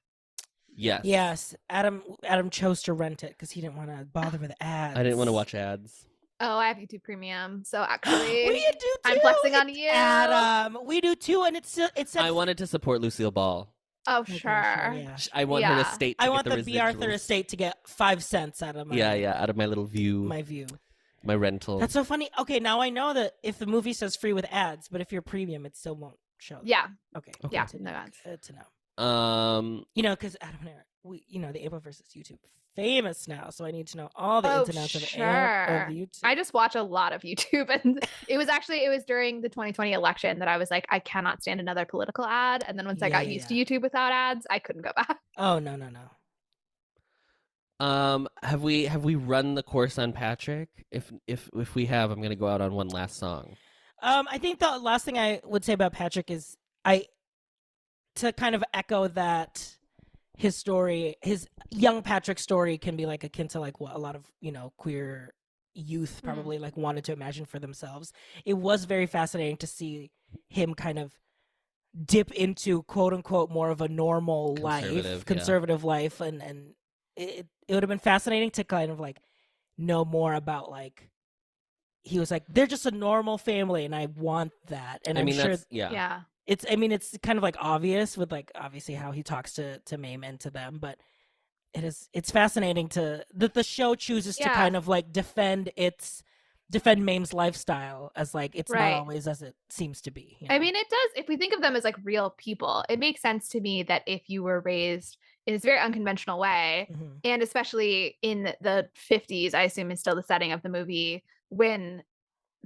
Yes. Yes. Adam chose to rent it because he didn't want to bother with ads. I didn't want to watch ads. Oh, I have YouTube Premium, so actually, We do too. I'm flexing on you. Adam, we do too, and it's I wanted to support Lucille Ball. Oh, Okay, sure. yeah. I want her estate to I get want the B. Arthur residuals. estate to get 5 cents out of my out of my little view. my view. My rental. That's so funny. Okay, now I know that if the movie says free with ads, but if you're premium, it still won't show. Yeah. Okay. Yeah, Good to no know. ads. Good to know. You know, because Adam and I, the Ampliverse is YouTube famous now, so I need to know all the ins and outs of YouTube. I just watch a lot of YouTube, and it was during the 2020 election that I was like, I cannot stand another political ad. And then once I got used to YouTube without ads, I couldn't go back. Oh no. Have we run the course on Patrick? If we have, I'm gonna go out on one last song. I think the last thing I would say about Patrick is to kind of echo that his story, his young Patrick story can be like akin to like what a lot of, queer youth probably like wanted to imagine for themselves. It was very fascinating to see him kind of dip into quote unquote more of a normal conservative life. And it would have been fascinating to kind of like know more about like, he was like, they're just a normal family and I want that. And I'm sure it's kind of like obvious with like obviously how he talks to Mame and to them, but it's fascinating that the show chooses to kind of like defend Mame's lifestyle as like it's not always as it seems to be. I mean, it does. If we think of them as like real people, it makes sense to me that if you were raised in this very unconventional way, and especially in the 50s, I assume is still the setting of the movie, when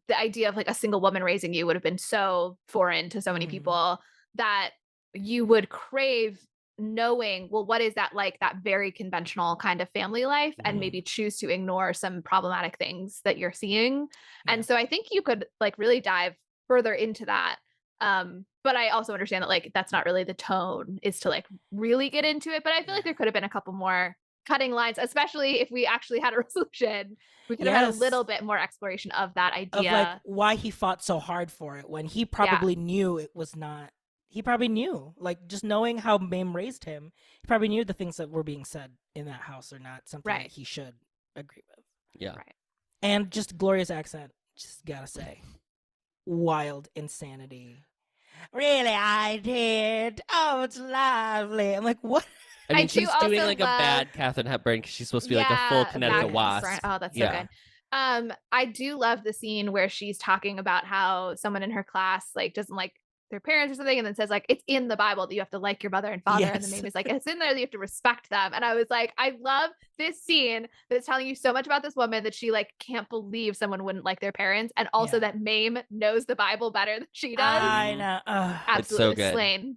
the idea of like a single woman raising you would have been so foreign to so many people, that you would crave knowing, well, what is that like, that very conventional kind of family life, and maybe choose to ignore some problematic things that you're seeing. And so I think you could like really dive further into that. But I also understand that like that's not really the tone, is to like really get into it. But I feel like there could have been a couple more cutting lines, especially if we actually had a resolution. We could have had a little bit more exploration of that idea. Of like why he fought so hard for it when he probably knew it was not. He probably knew, like just knowing how Mame raised him, he probably knew the things that were being said in that house are not something that he should agree with. Yeah. Right. And just glorious accent, just gotta say. Wild insanity. Really, I did. Oh, it's lovely. I'm like, what? I mean, she's doing like a bad Katharine Hepburn because she's supposed to be like a full Connecticut wasp. Oh, that's so good. I do love the scene where she's talking about how someone in her class like doesn't like their parents or something, and then says like, it's in the Bible that you have to like your mother and father. And the Mame is like, it's in there that you have to respect them. And I was like, I love this scene that's telling you so much about this woman that she like can't believe someone wouldn't like their parents, and also that Mame knows the Bible better than she does. I know. Absolutely. It's so good. Slain.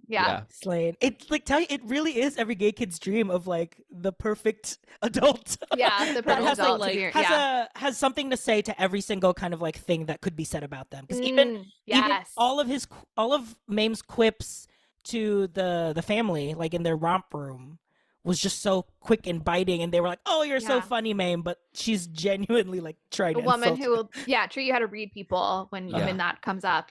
Slain. It's like it really is every gay kid's dream of like the perfect adult. The perfect has, adult like, has something to say to every single kind of like thing that could be said about them. Because even all of Mame's quips to the family, like in their romp room, was just so quick and biting, and they were like, "Oh, you're so funny, Mame," but she's genuinely like trying to woman insult who will treat you how to read people when that comes up.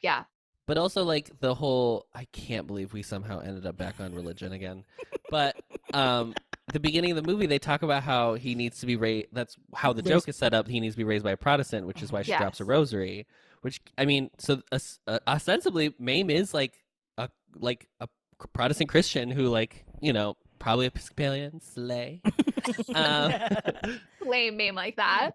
But also like the whole, I can't believe we somehow ended up back on religion again. But the beginning of the movie, they talk about how he needs to be raised. That's how the joke is set up. He needs to be raised by a Protestant, which is why she drops a rosary. Which, I mean, so ostensibly, Mame is like a Protestant Christian who, like, probably Episcopalian, slay. Slay Mame like that.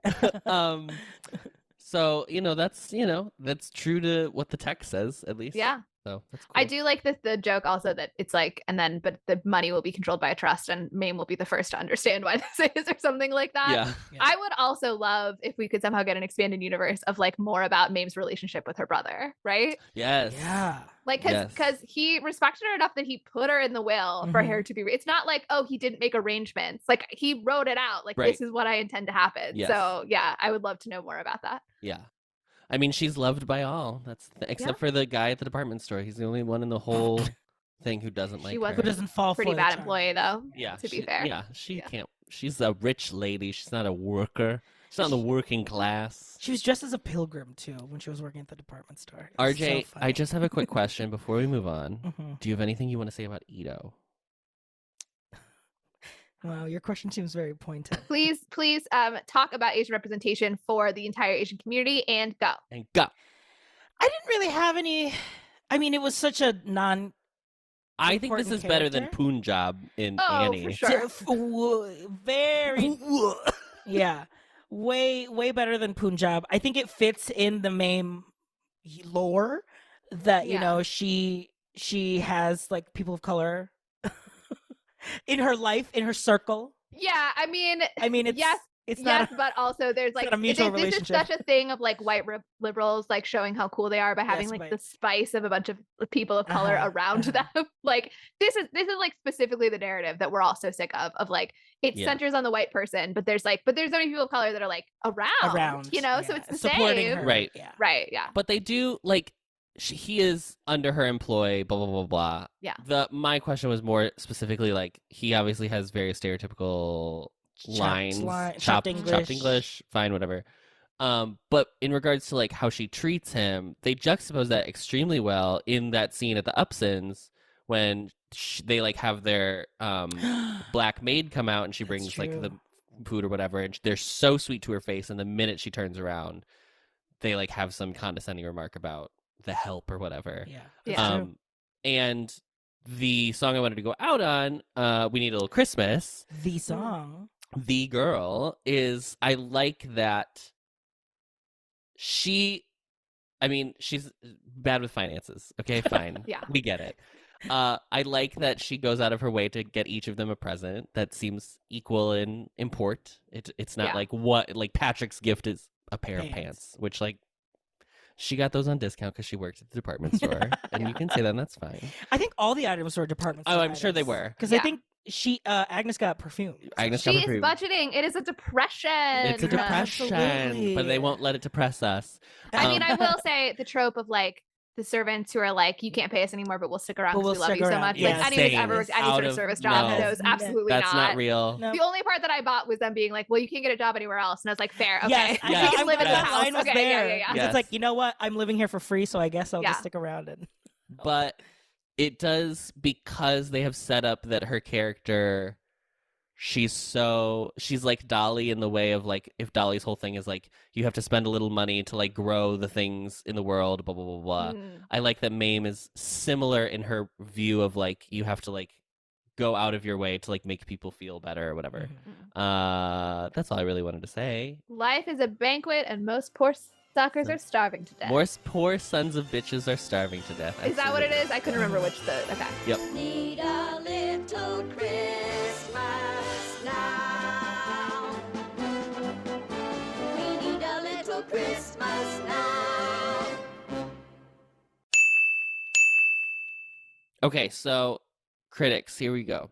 So, that's true to what the text says, at least. Yeah. So that's cool. I do like the joke also that it's like, but the money will be controlled by a trust, and Mame will be the first to understand why this is, or something like that. Yeah. I would also love if we could somehow get an expanded universe of like more about Mame's relationship with her brother, right? Yes. Yeah. Like, because he respected her enough that he put her in the will for her to be. It's not like, oh, he didn't make arrangements. Like, he wrote it out. Like, this is what I intend to happen. Yes. So, I would love to know more about that. Yeah. I mean, she's loved by all. Except for the guy at the department store. He's the only one in the whole thing who doesn't like She her. was Who doesn't fall pretty for the bad charm. employee though. Yeah, to be fair. Yeah, she can't. She's a rich lady. She's not a worker. She's not in the working class. She was dressed as a pilgrim too when she was working at the department store. It was RJ, so funny. I just have a quick question before we move on. Mhm. Do you have anything you want to say about Ito? Wow, your question seems very pointed. Please talk about Asian representation for the entire Asian community and go. And go. I didn't really have any. I mean, it was such a non. I think this is better than character? Punjab in Oh, Annie. for sure. Very. Yeah, way better than Punjab. I think it fits in the Mame lore that you Yeah. know she has like people of color in her life, in her circle. Yeah, I mean, It's yes, it's yes, not. but also there's like not a mutual this is relationship. such a thing of like white liberals like showing how cool they are by having Yes, like but- the spice of a bunch of people of color Uh-huh, around them. Like this is like specifically the narrative that we're all so sick of like it Yeah. centers on the white person, but there's so many people of color that are like around, you know, so yeah, it's the supporting same. her. Right. Yeah. Right, yeah. But they do like he is under her employ. Blah blah blah blah. Yeah. My question was more specifically like he obviously has very stereotypical lines, Chopped chopped English, fine, whatever. But in regards to like how she treats him, they juxtapose that extremely well in that scene at the Upsons when they like have their black maid come out and she brings like the true. food or whatever, and they're so sweet to her face, and the minute she turns around, they like have some condescending remark about the help or whatever. Yeah. Yeah. That's true. And the song I wanted to go out on, We Need a Little Christmas, The song. The Girl, is I like that she's bad with finances. Okay, fine. Yeah. We get it. I like that she goes out of her way to get each of them a present that seems equal in import. It's not Yeah. like Patrick's gift is a pair of pants, which like she got those on discount because she worked at the department store, and you can say that, and that's fine. I think all the items were department store. Oh, I'm sure they were. Because Yeah. I think Agnes got perfume. Agnes She got is perfume. budgeting. It is a depression. It's a depression, Absolutely. but they won't let it depress us. I mean, Um, I will say the trope of like the servants who are like, you can't pay us anymore, but we'll stick around But because we'll we love stick you so around. much. Yeah, Like anyone who's same. ever worked any Out sort of of- service job no. knows absolutely that's not real. No. The only part that I bought was them being like, well, you can't get a job anywhere else. And I was like, fair, okay. Yes, You can I'm live in glad the that house. line was Okay, there. yeah. Because Yes. it's like, you know what? I'm living here for free, so I guess I'll Yeah. just stick around and. But it does, because they have set up that her character, she's like Dolly in the way of like, if Dolly's whole thing is like, you have to spend a little money to like grow the things in the world, blah blah blah blah. Mm. I like that Mame is similar in her view of like, you have to like go out of your way to like make people feel better or whatever. That's all I really wanted to say. Life is a banquet, and most poor suckers are starving to death. More poor sons of bitches are starving to death. Is that what it Absolutely. is? I couldn't remember which the. Okay. Yep. Need a little Christmas now. We need a little Christmas now. Okay, so critics, here we go.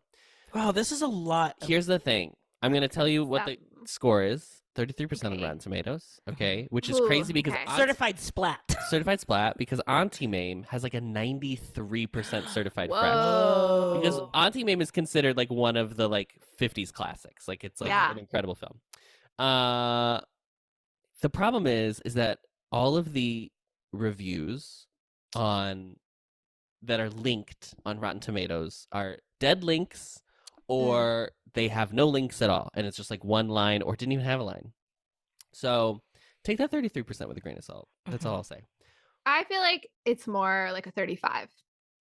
Wow, this is a lot. Here's the thing. I'm going to tell you what Stop. the score is. 33% on Okay. Rotten Tomatoes, okay? Which is Ooh, crazy because okay. Certified splat. certified splat, because Auntie Mame has like a 93% certified fresh. Whoa. Because Auntie Mame is considered like one of the like 50s classics. Like it's like Yeah. an incredible film. The problem is that all of the reviews that are linked on Rotten Tomatoes are dead links, or they have no links at all, and it's just like one line or didn't even have a line. So take that 33% with a grain of salt. That's all I'll say. I feel like it's more like a 35.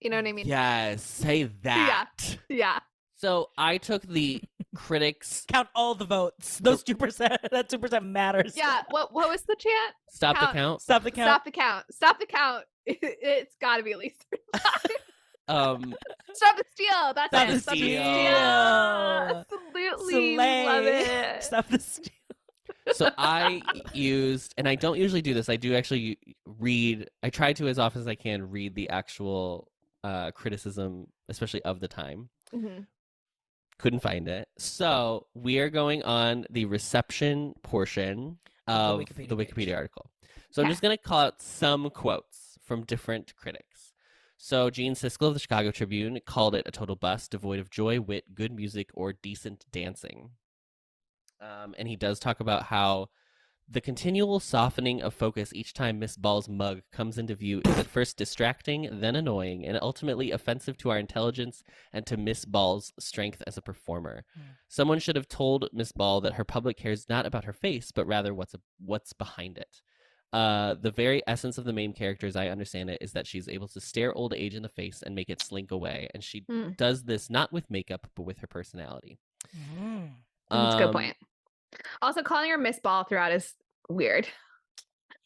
You know what I mean? Yes, say that. Yeah. So I took the critics. Count all the votes. Those 2%. That 2% matters. Yeah. What was the chant? Stop the Count. count. Stop the count. Stop the count. Stop the count. It's got to be at least 35. Stop the steal. That's Stop it. the Stop the steal. steal. Absolutely love Slay. it. Stop the steal. So I used, and I don't usually do this. I do actually read. I try to, as often as I can, read the actual criticism, especially of the time. Mhm. Couldn't find it. So we are going on the reception portion. of the Wikipedia article. So I'm just going to call out some quotes from different critics. So Gene Siskel of the Chicago Tribune called it a total bust, devoid of joy, wit, good music, or decent dancing. And he does talk about how the continual softening of focus each time Miss Ball's mug comes into view is at first distracting, then annoying, and ultimately offensive to our intelligence and to Miss Ball's strength as a performer. Someone should have told Miss Ball that her public cares not about her face, but rather what's behind it. The very essence of the Mame character, as I understand it, is that she's able to stare old age in the face and make it slink away. And she does this not with makeup, but with her personality. That's a good point. Also, calling her Miss Ball throughout is weird.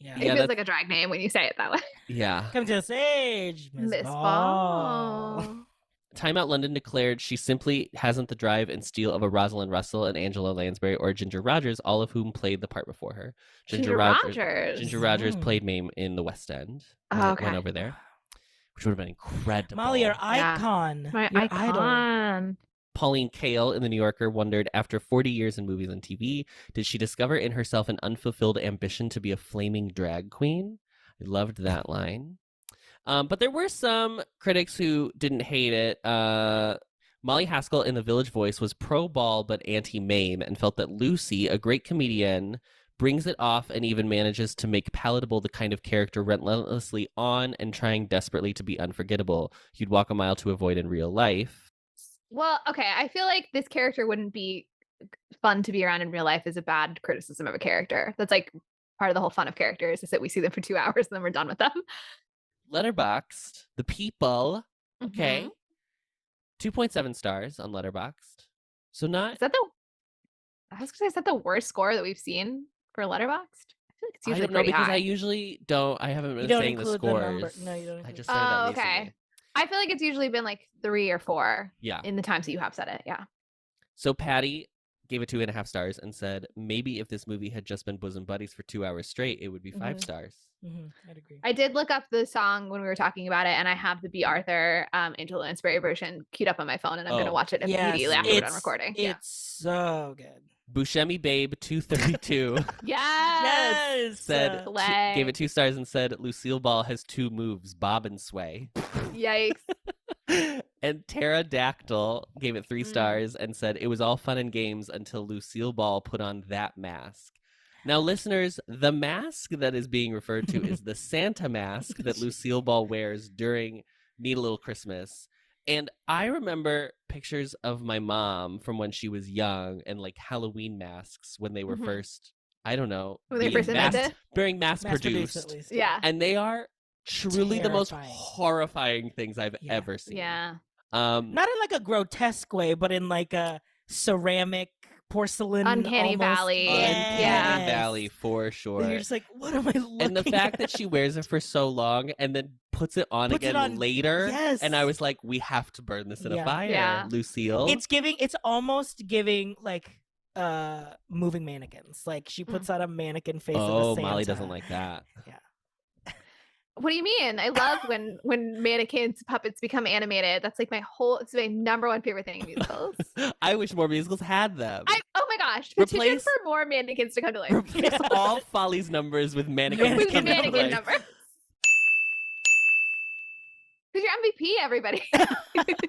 Yeah. It feels like a drag name when you say it that way. Yeah. Come to the stage, Miss Ball. Time Out London declared she simply hasn't the drive and steel of a Rosalind Russell and Angela Lansbury or Ginger Rogers, all of whom played the part before her. Ginger Rogers played Mame in the West End. Went over there, which would have been incredible. Molly, your icon. My your icon. idol. Pauline Kael in The New Yorker wondered, after 40 years in movies and TV, did she discover in herself an unfulfilled ambition to be a flaming drag queen? I loved that line. But there were some critics who didn't hate it. Molly Haskell in The Village Voice was pro-ball but anti-Mame and felt that Lucy, a great comedian, brings it off and even manages to make palatable the kind of character relentlessly on and trying desperately to be unforgettable you'd walk a mile to avoid in real life. Well, okay, I feel like this character wouldn't be fun to be around in real life is a bad criticism of a character. That's like part of the whole fun of characters is that we see them for 2 hours and then we're done with them. Letterboxd, the people, okay, 2.7 stars on Letterboxd. So not... Is that I was gonna say, is that the worst score that we've seen for Letterboxd? I feel like it's usually pretty because high. I usually don't. I haven't been saying the scores. No, you don't. I just said it okay. recently. I feel like it's usually been like 3 or 4 Yeah. in the times that you have said it. Yeah. So Patty gave it 2.5 stars and said, maybe if this movie had just been bosom buddies for 2 hours straight, it would be 5 stars. I'd agree. I did look up the song when we were talking about it, and I have the B. Arthur Angela Lansbury version queued up on my phone, and I'm going to watch it immediately after we're done recording. It's so good. Buscemi Babe 232 Yes. gave it 2 stars and said Lucille Ball has 2 moves, bob and sway. Yikes. And Pterodactyl gave it 3 stars and said it was all fun and games until Lucille Ball put on that mask. Now, listeners, the mask that is being referred to is the Santa mask that Lucille Ball wears during Need a Little Christmas. And I remember pictures of my mom from when she was young and like Halloween masks when they were first, I don't know, when they first invented? being mass produced. At least, yeah. And they are truly the most horrifying things I've ever seen. Yeah. Not in like a grotesque way, but in like a ceramic porcelain Uncanny Valley. Uncanny Valley for sure. And you're just like, what am I looking And the fact at? that she wears it for so long and then puts it on again later. Yes. And I was like, we have to burn this in a fire, Yeah. Lucille. It's almost giving like moving mannequins. Like she puts on a mannequin face of a Santa. Molly doesn't like that. Yeah. What do you mean? I love when mannequins, puppets become animated. That's like it's my number one favorite thing in musicals. I wish more musicals had them. Oh my gosh. Petition for more mannequins to come to life. Replace all Folly's numbers with mannequins. With mannequin numbers. Who's your MVP, everybody?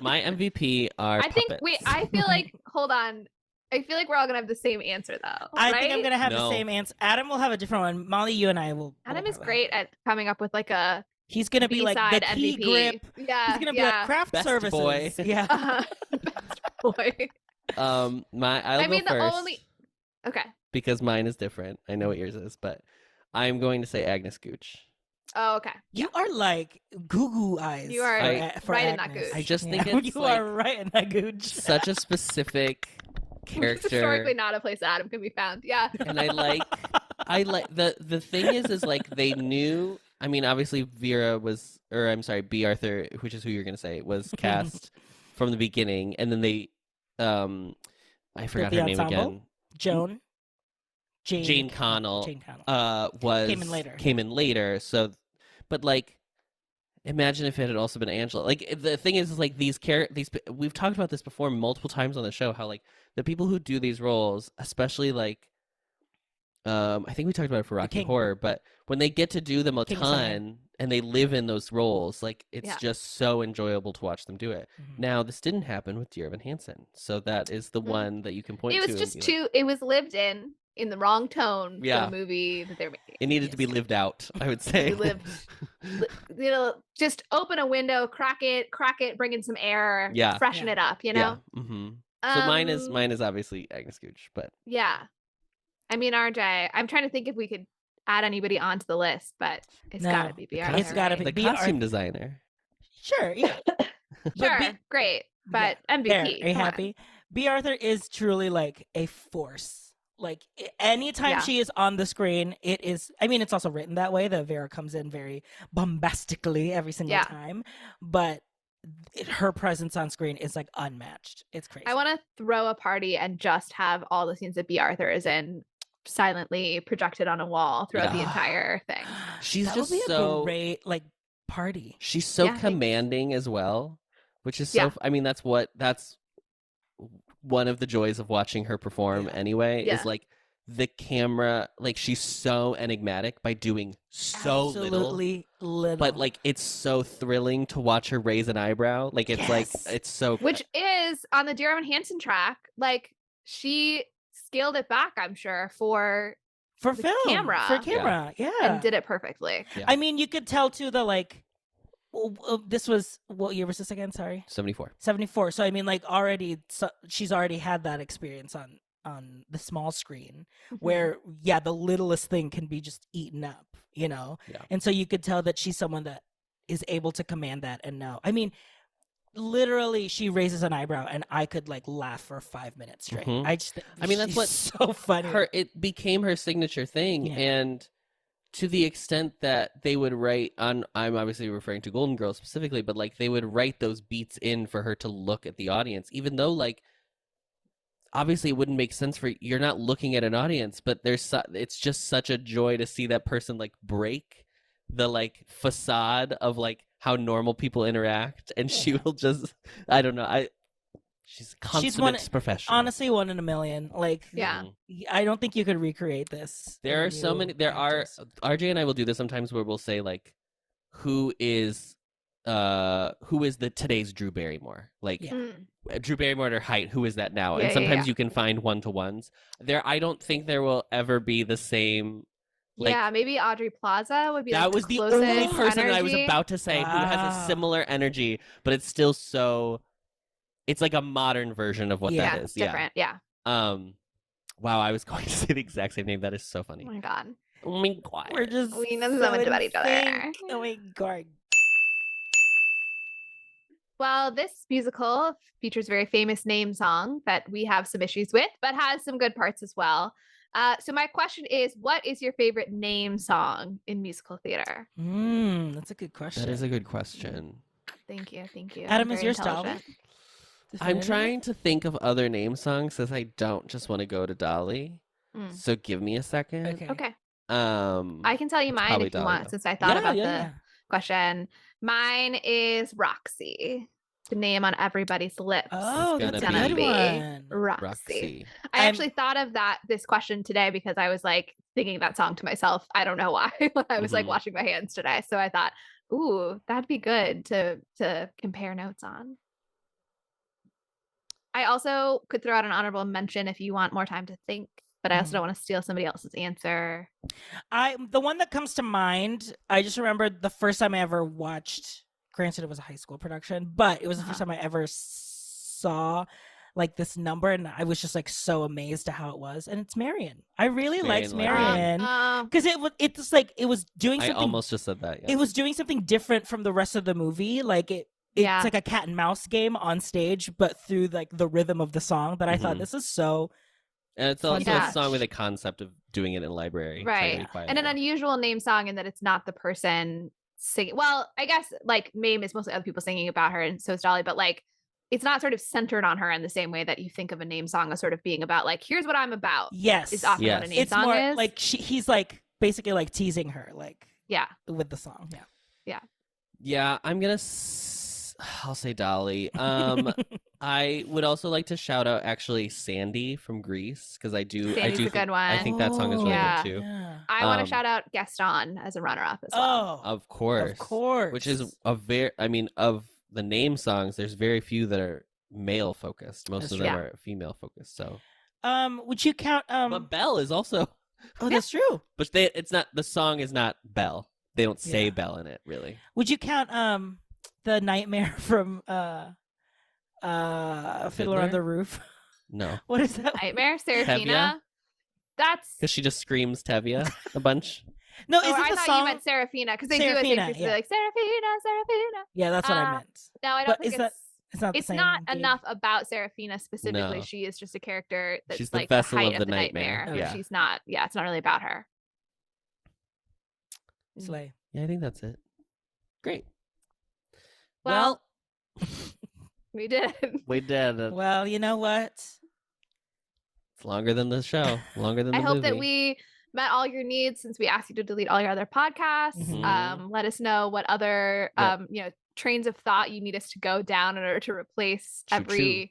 My MVP are puppets. I feel like, hold on. I feel like we're all going to have the same answer, though. I think I'm going to have the same answer. Adam will have a different one. Molly, you and I will. Adam is great at coming up with like a He's going to be like the key MVP. grip. Yeah. He's going to be like craft Best services. boy. Yeah. Best boy. I'll go first. Okay. Because mine is different. I know what yours is, but I'm going to say Agnes Gooch. Oh, okay. You are like goo eyes. You are for right Agnes. in that gooch. I just think it's you like are right in that gooch. such a specific character. It's historically not a place that Adam can be found. Yeah. And I like the thing is like they knew. I mean, obviously Vera was, or I'm sorry, B. Arthur, which is who you're gonna say, was cast from the beginning, and then they, I forgot her name again. Jane Connell. Came in later. So, but like, imagine if it had also been Angela. Like the thing is like these we've talked about this before multiple times on the show. How like the people who do these roles, especially like I think we talked about it for Rocky King. Horror, but when they get to do them a King ton Simon. and they live in those roles, like it's Yeah. just so enjoyable to watch them do it. Mhm. Now, this didn't happen with Dear Evan Hansen, so that is the one that you can point It to. was and just be like, too. It was lived in the wrong tone Yeah. for the movie that they're making. it needed to be lived out, I would say. We lived, just open a window, crack it, bring in some air, Yeah. freshen Yeah. it up. You know. Yeah. hmm So mine is Um, obviously Agnes Gooch, but Yeah. I mean, RJ. I'm trying to think if we could add anybody onto the list, but it's No, gotta be BR. It's gotta the be costume designer. Sure, yeah. Sure, B- great, but There, MVP. are you come on. happy? B. Arthur is truly like a force. Like anytime Yeah. she is on the screen, it is. I mean, it's also written that way. That Vera comes in very bombastically every single Yeah. time, but her presence on screen is like unmatched. It's crazy. I want to throw a party and just have all the scenes that B. Arthur is in silently projected on a wall throughout the Yeah. entire thing. She's that just would be so a great like party. she's so Yeah, I think- commanding as well, which is Yeah. so I mean that's one of the joys of watching her perform Yeah. anyway, Yeah. is like the camera, like she's so enigmatic by doing so little, Absolutely little. but like it's so thrilling to watch her raise an eyebrow. Like it's like Yes. it's so Which is on the Dear Evan Hansen track, like she scaled it back, I'm sure, for for the film, camera. for Yeah. camera, yeah. and did it perfectly. Yeah. I mean, you could tell too the like. This was what year was this again? Sorry, 74. 74. So I mean, like already, she's already had that experience on the small screen, where yeah, the littlest thing can be just eaten up, you know. Yeah. And so you could tell that she's someone that is able to command that and know. I mean, literally, she raises an eyebrow, and I could like laugh for 5 minutes straight. Mhm. I just, I mean, that's she's what so funny. It became her signature thing, Yeah. and to the extent that they would write on, I'm obviously referring to Golden Girls specifically, but like they would write those beats in for her to look at the audience, even though like obviously it wouldn't make sense for you're not looking at an audience, but it's just such a joy to see that person like break the like facade of like how normal people interact, and she will just I don't know she's a consummate professional. Honestly, 1 in a million. Like, Yeah. I don't think you could recreate this. There in are so new many. There actors. are RJ and I will do this sometimes where we'll say like, who is the today's Drew Barrymore? Like Yeah. Mm. Drew Barrymore at her height. Who is that now? Yeah, And yeah, sometimes yeah. you can find 1-to-1s. I don't think there will ever be the same. Like, yeah, maybe Audrey Plaza would be that like was the closest only person that I was energy. about to say who has Wow. a similar energy, but it's still so. It's like a modern version of what Yeah, that is. different. Yeah. Wow, I was going to say the exact same name. That is so funny. Oh my god. Oh my God. We're just We know so much in about each other. sync. Oh my god. Well, this musical features a very famous name song that we have some issues with, but has some good parts as well. So my question is, what is your favorite name song in musical theater? That's a good question. That is a good question. Thank you. Thank you. Adam, I'm is very yours Dolly? intelligent. I'm trying to think of other name songs because I don't just want to go to Dolly. Mm. So give me a second. Okay. Okay. I can tell you it's mine probably if you Dolly, want, though. since I thought Yeah, about yeah, the yeah. question. Mine is Roxy. The name on everybody's lips. Oh, It's that's a gonna good be one. Roxy. Roxy. I I'm- actually thought of this question today because I was like singing that song to myself. I don't know why. When I was like Mhm. washing my hands today. So I thought, ooh, that'd be good to compare notes on. I also could throw out an honorable mention if you want more time to think, but I also Mhm. don't want to steal somebody else's answer. The one that comes to mind, I just remembered the first time I ever watched, granted it was a high school production, but it was the first time I ever saw like this number, and I was just like so amazed at how it was. And it's Marion. I really liked Marion, Marion because it's like it was doing I something. almost just said that. Yeah. It was doing something different from the rest of the movie. Like it's Yeah. like a cat and mouse game on stage, but through like the rhythm of the song. That I thought Mhm. this is so. And it's also Yeah. a song with a concept of doing it in a library. It's like Right. really quiet And an there. unusual name song in that it's not the person singing. Well, I guess like Mame is mostly other people singing about her, and so is Dolly, but like it's not sort of centered on her in the same way that you think of a name song as sort of being about like, here's what I'm about. Yes, Is often what a Yes. name it's song more is. like he's like basically like teasing her like yeah. with the song. Yeah. Yeah, I'm gonna. I'll say Dolly. I would also like to shout out actually Sandy from Greece because I do. Sandy's a good one. I think that song is really Yeah. good too. Yeah. I want to shout out Gaston as a runner-up as well. Oh, Of course. of course. Which is a very. I mean, of the name songs, there's very few that are male focused. Most That's of true. them are female focused. So. Would you count? But Belle is also. Oh, that's true. But it's not. The song is not Belle. They don't say Yeah. Belle in it really. Would you count the nightmare from Fiddler Fiddler? on the Roof? No, What is that? Nightmare, Serafina. Tevye? That's. because she just screams Tevye a bunch. No, Oh, isn't I the thought song? you meant Serafina because they do it. Serafina, They yeah. like Serafina, Serafina. Yeah, that's what I Uh, meant. No, I But don't think is that- It's not. The it's same not gig. enough about Serafina specifically. No. She is just a character that's She's the like vessel height of of the the nightmare. nightmare. Yeah. She's not. Yeah, it's not really about her. Slay. Yeah, I think that's it. Great. Well, we did. We did. Well, you know what? It's longer than the show. Longer than the I hope movie. that we met all your needs since we asked you to delete all your other podcasts. Mhm. Let us know what other Yep. trains of thought you need us to go down in order to replace Choo-choo.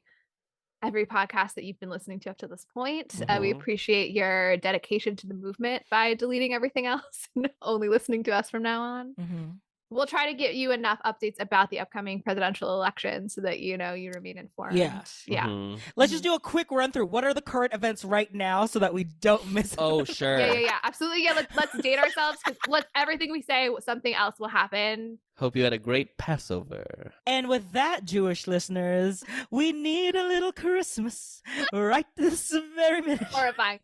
every podcast that you've been listening to up to this point. We Mhm. appreciate your dedication to the movement by deleting everything else and only listening to us from now on. Mm-hmm. We'll try to get you enough updates about the upcoming presidential election so that you remain informed. Yeah. Yeah. Mhm. Let's just do a quick run through. What are the current events right now so that we don't miss? Oh, sure. Yeah. Absolutely. Yeah. Let's date ourselves because everything we say, something else will happen. Hope you had a great Passover. And with that, Jewish listeners, we need a little Christmas right this very minute. Horrifying.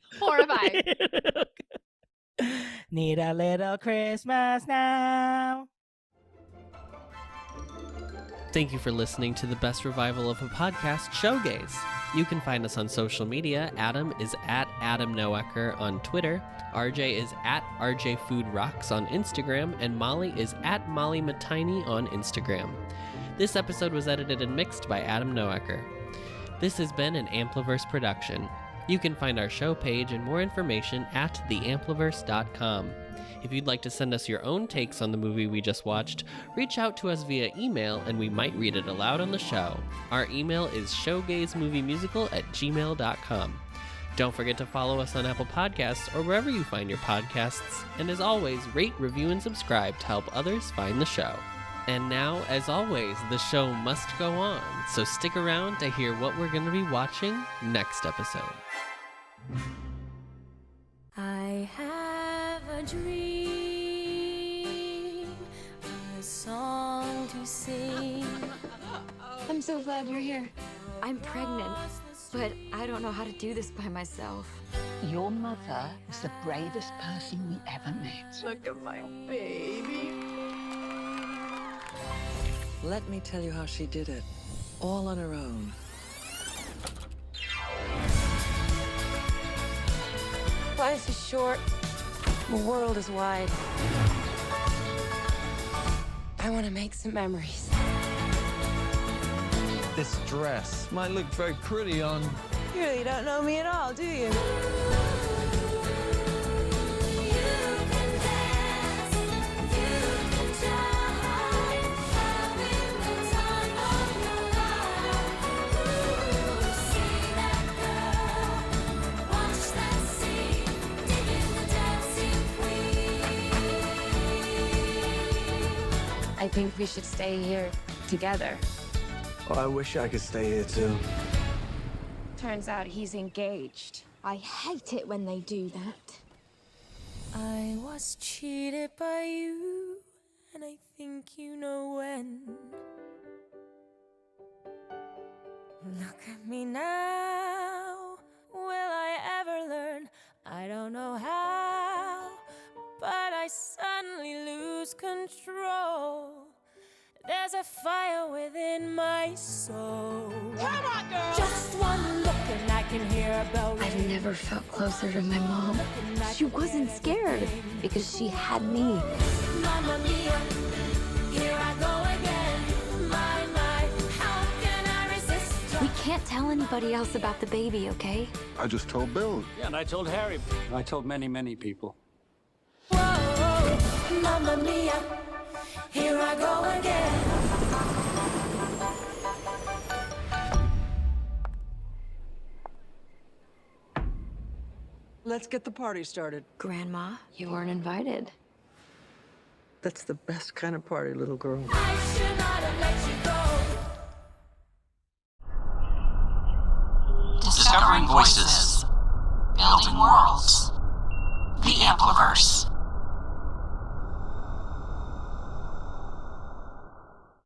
Need a little Christmas now. Thank you for listening to the best revival of a podcast, Showgays. You can find us on social media. Adam is at Adam Noecker on Twitter. RJ is at RJ Food Rocks on Instagram. And Molly is at Molly Matiny on Instagram. This episode was edited and mixed by Adam Noecker. This has been an Ampliverse production. You can find our show page and more information at theampliverse.com. If you'd like to send us your own takes on the movie we just watched, reach out to us via email and we might read it aloud on the show. Our email is showgaysmoviemusical@gmail.com. Don't forget to follow us on Apple Podcasts or wherever you find your podcasts. And as always, rate, review, and subscribe to help others find the show. And now, as always, the show must go on, so stick around to hear what we're going to be watching next episode. I have a dream, a song to sing. I'm so glad you're here. I'm pregnant, but I don't know how to do this by myself. Your mother is the bravest person we ever met. Look at my baby. Let me tell you how she did it. All on her own. Life is short. The world is wide. I want to make some memories. This dress might look very pretty on... You really don't know me at all, do you? I think we should stay here together. Oh, I wish I could stay here too. Turns out he's engaged. I hate it when they do that. I was cheated by you, and I think you know when. Look at me now. Will I ever learn? I don't know how, but I suddenly lose control. There's a fire within my soul. Come on, girl! Just one look and I can hear a bell ring. I've never felt closer to my mom. She wasn't scared because she had me. Mamma mia, here I go again. My, how can I resist? We can't tell anybody else about the baby, okay? I just told Bill. Yeah, and I told Harry. I told many, many people. Whoa, Mamma mia, here I go again. Let's get the party started. Grandma, you weren't invited. That's the best kind of party, little girl. I should not have let you go. Discovering voices. Building worlds. The Ampliverse.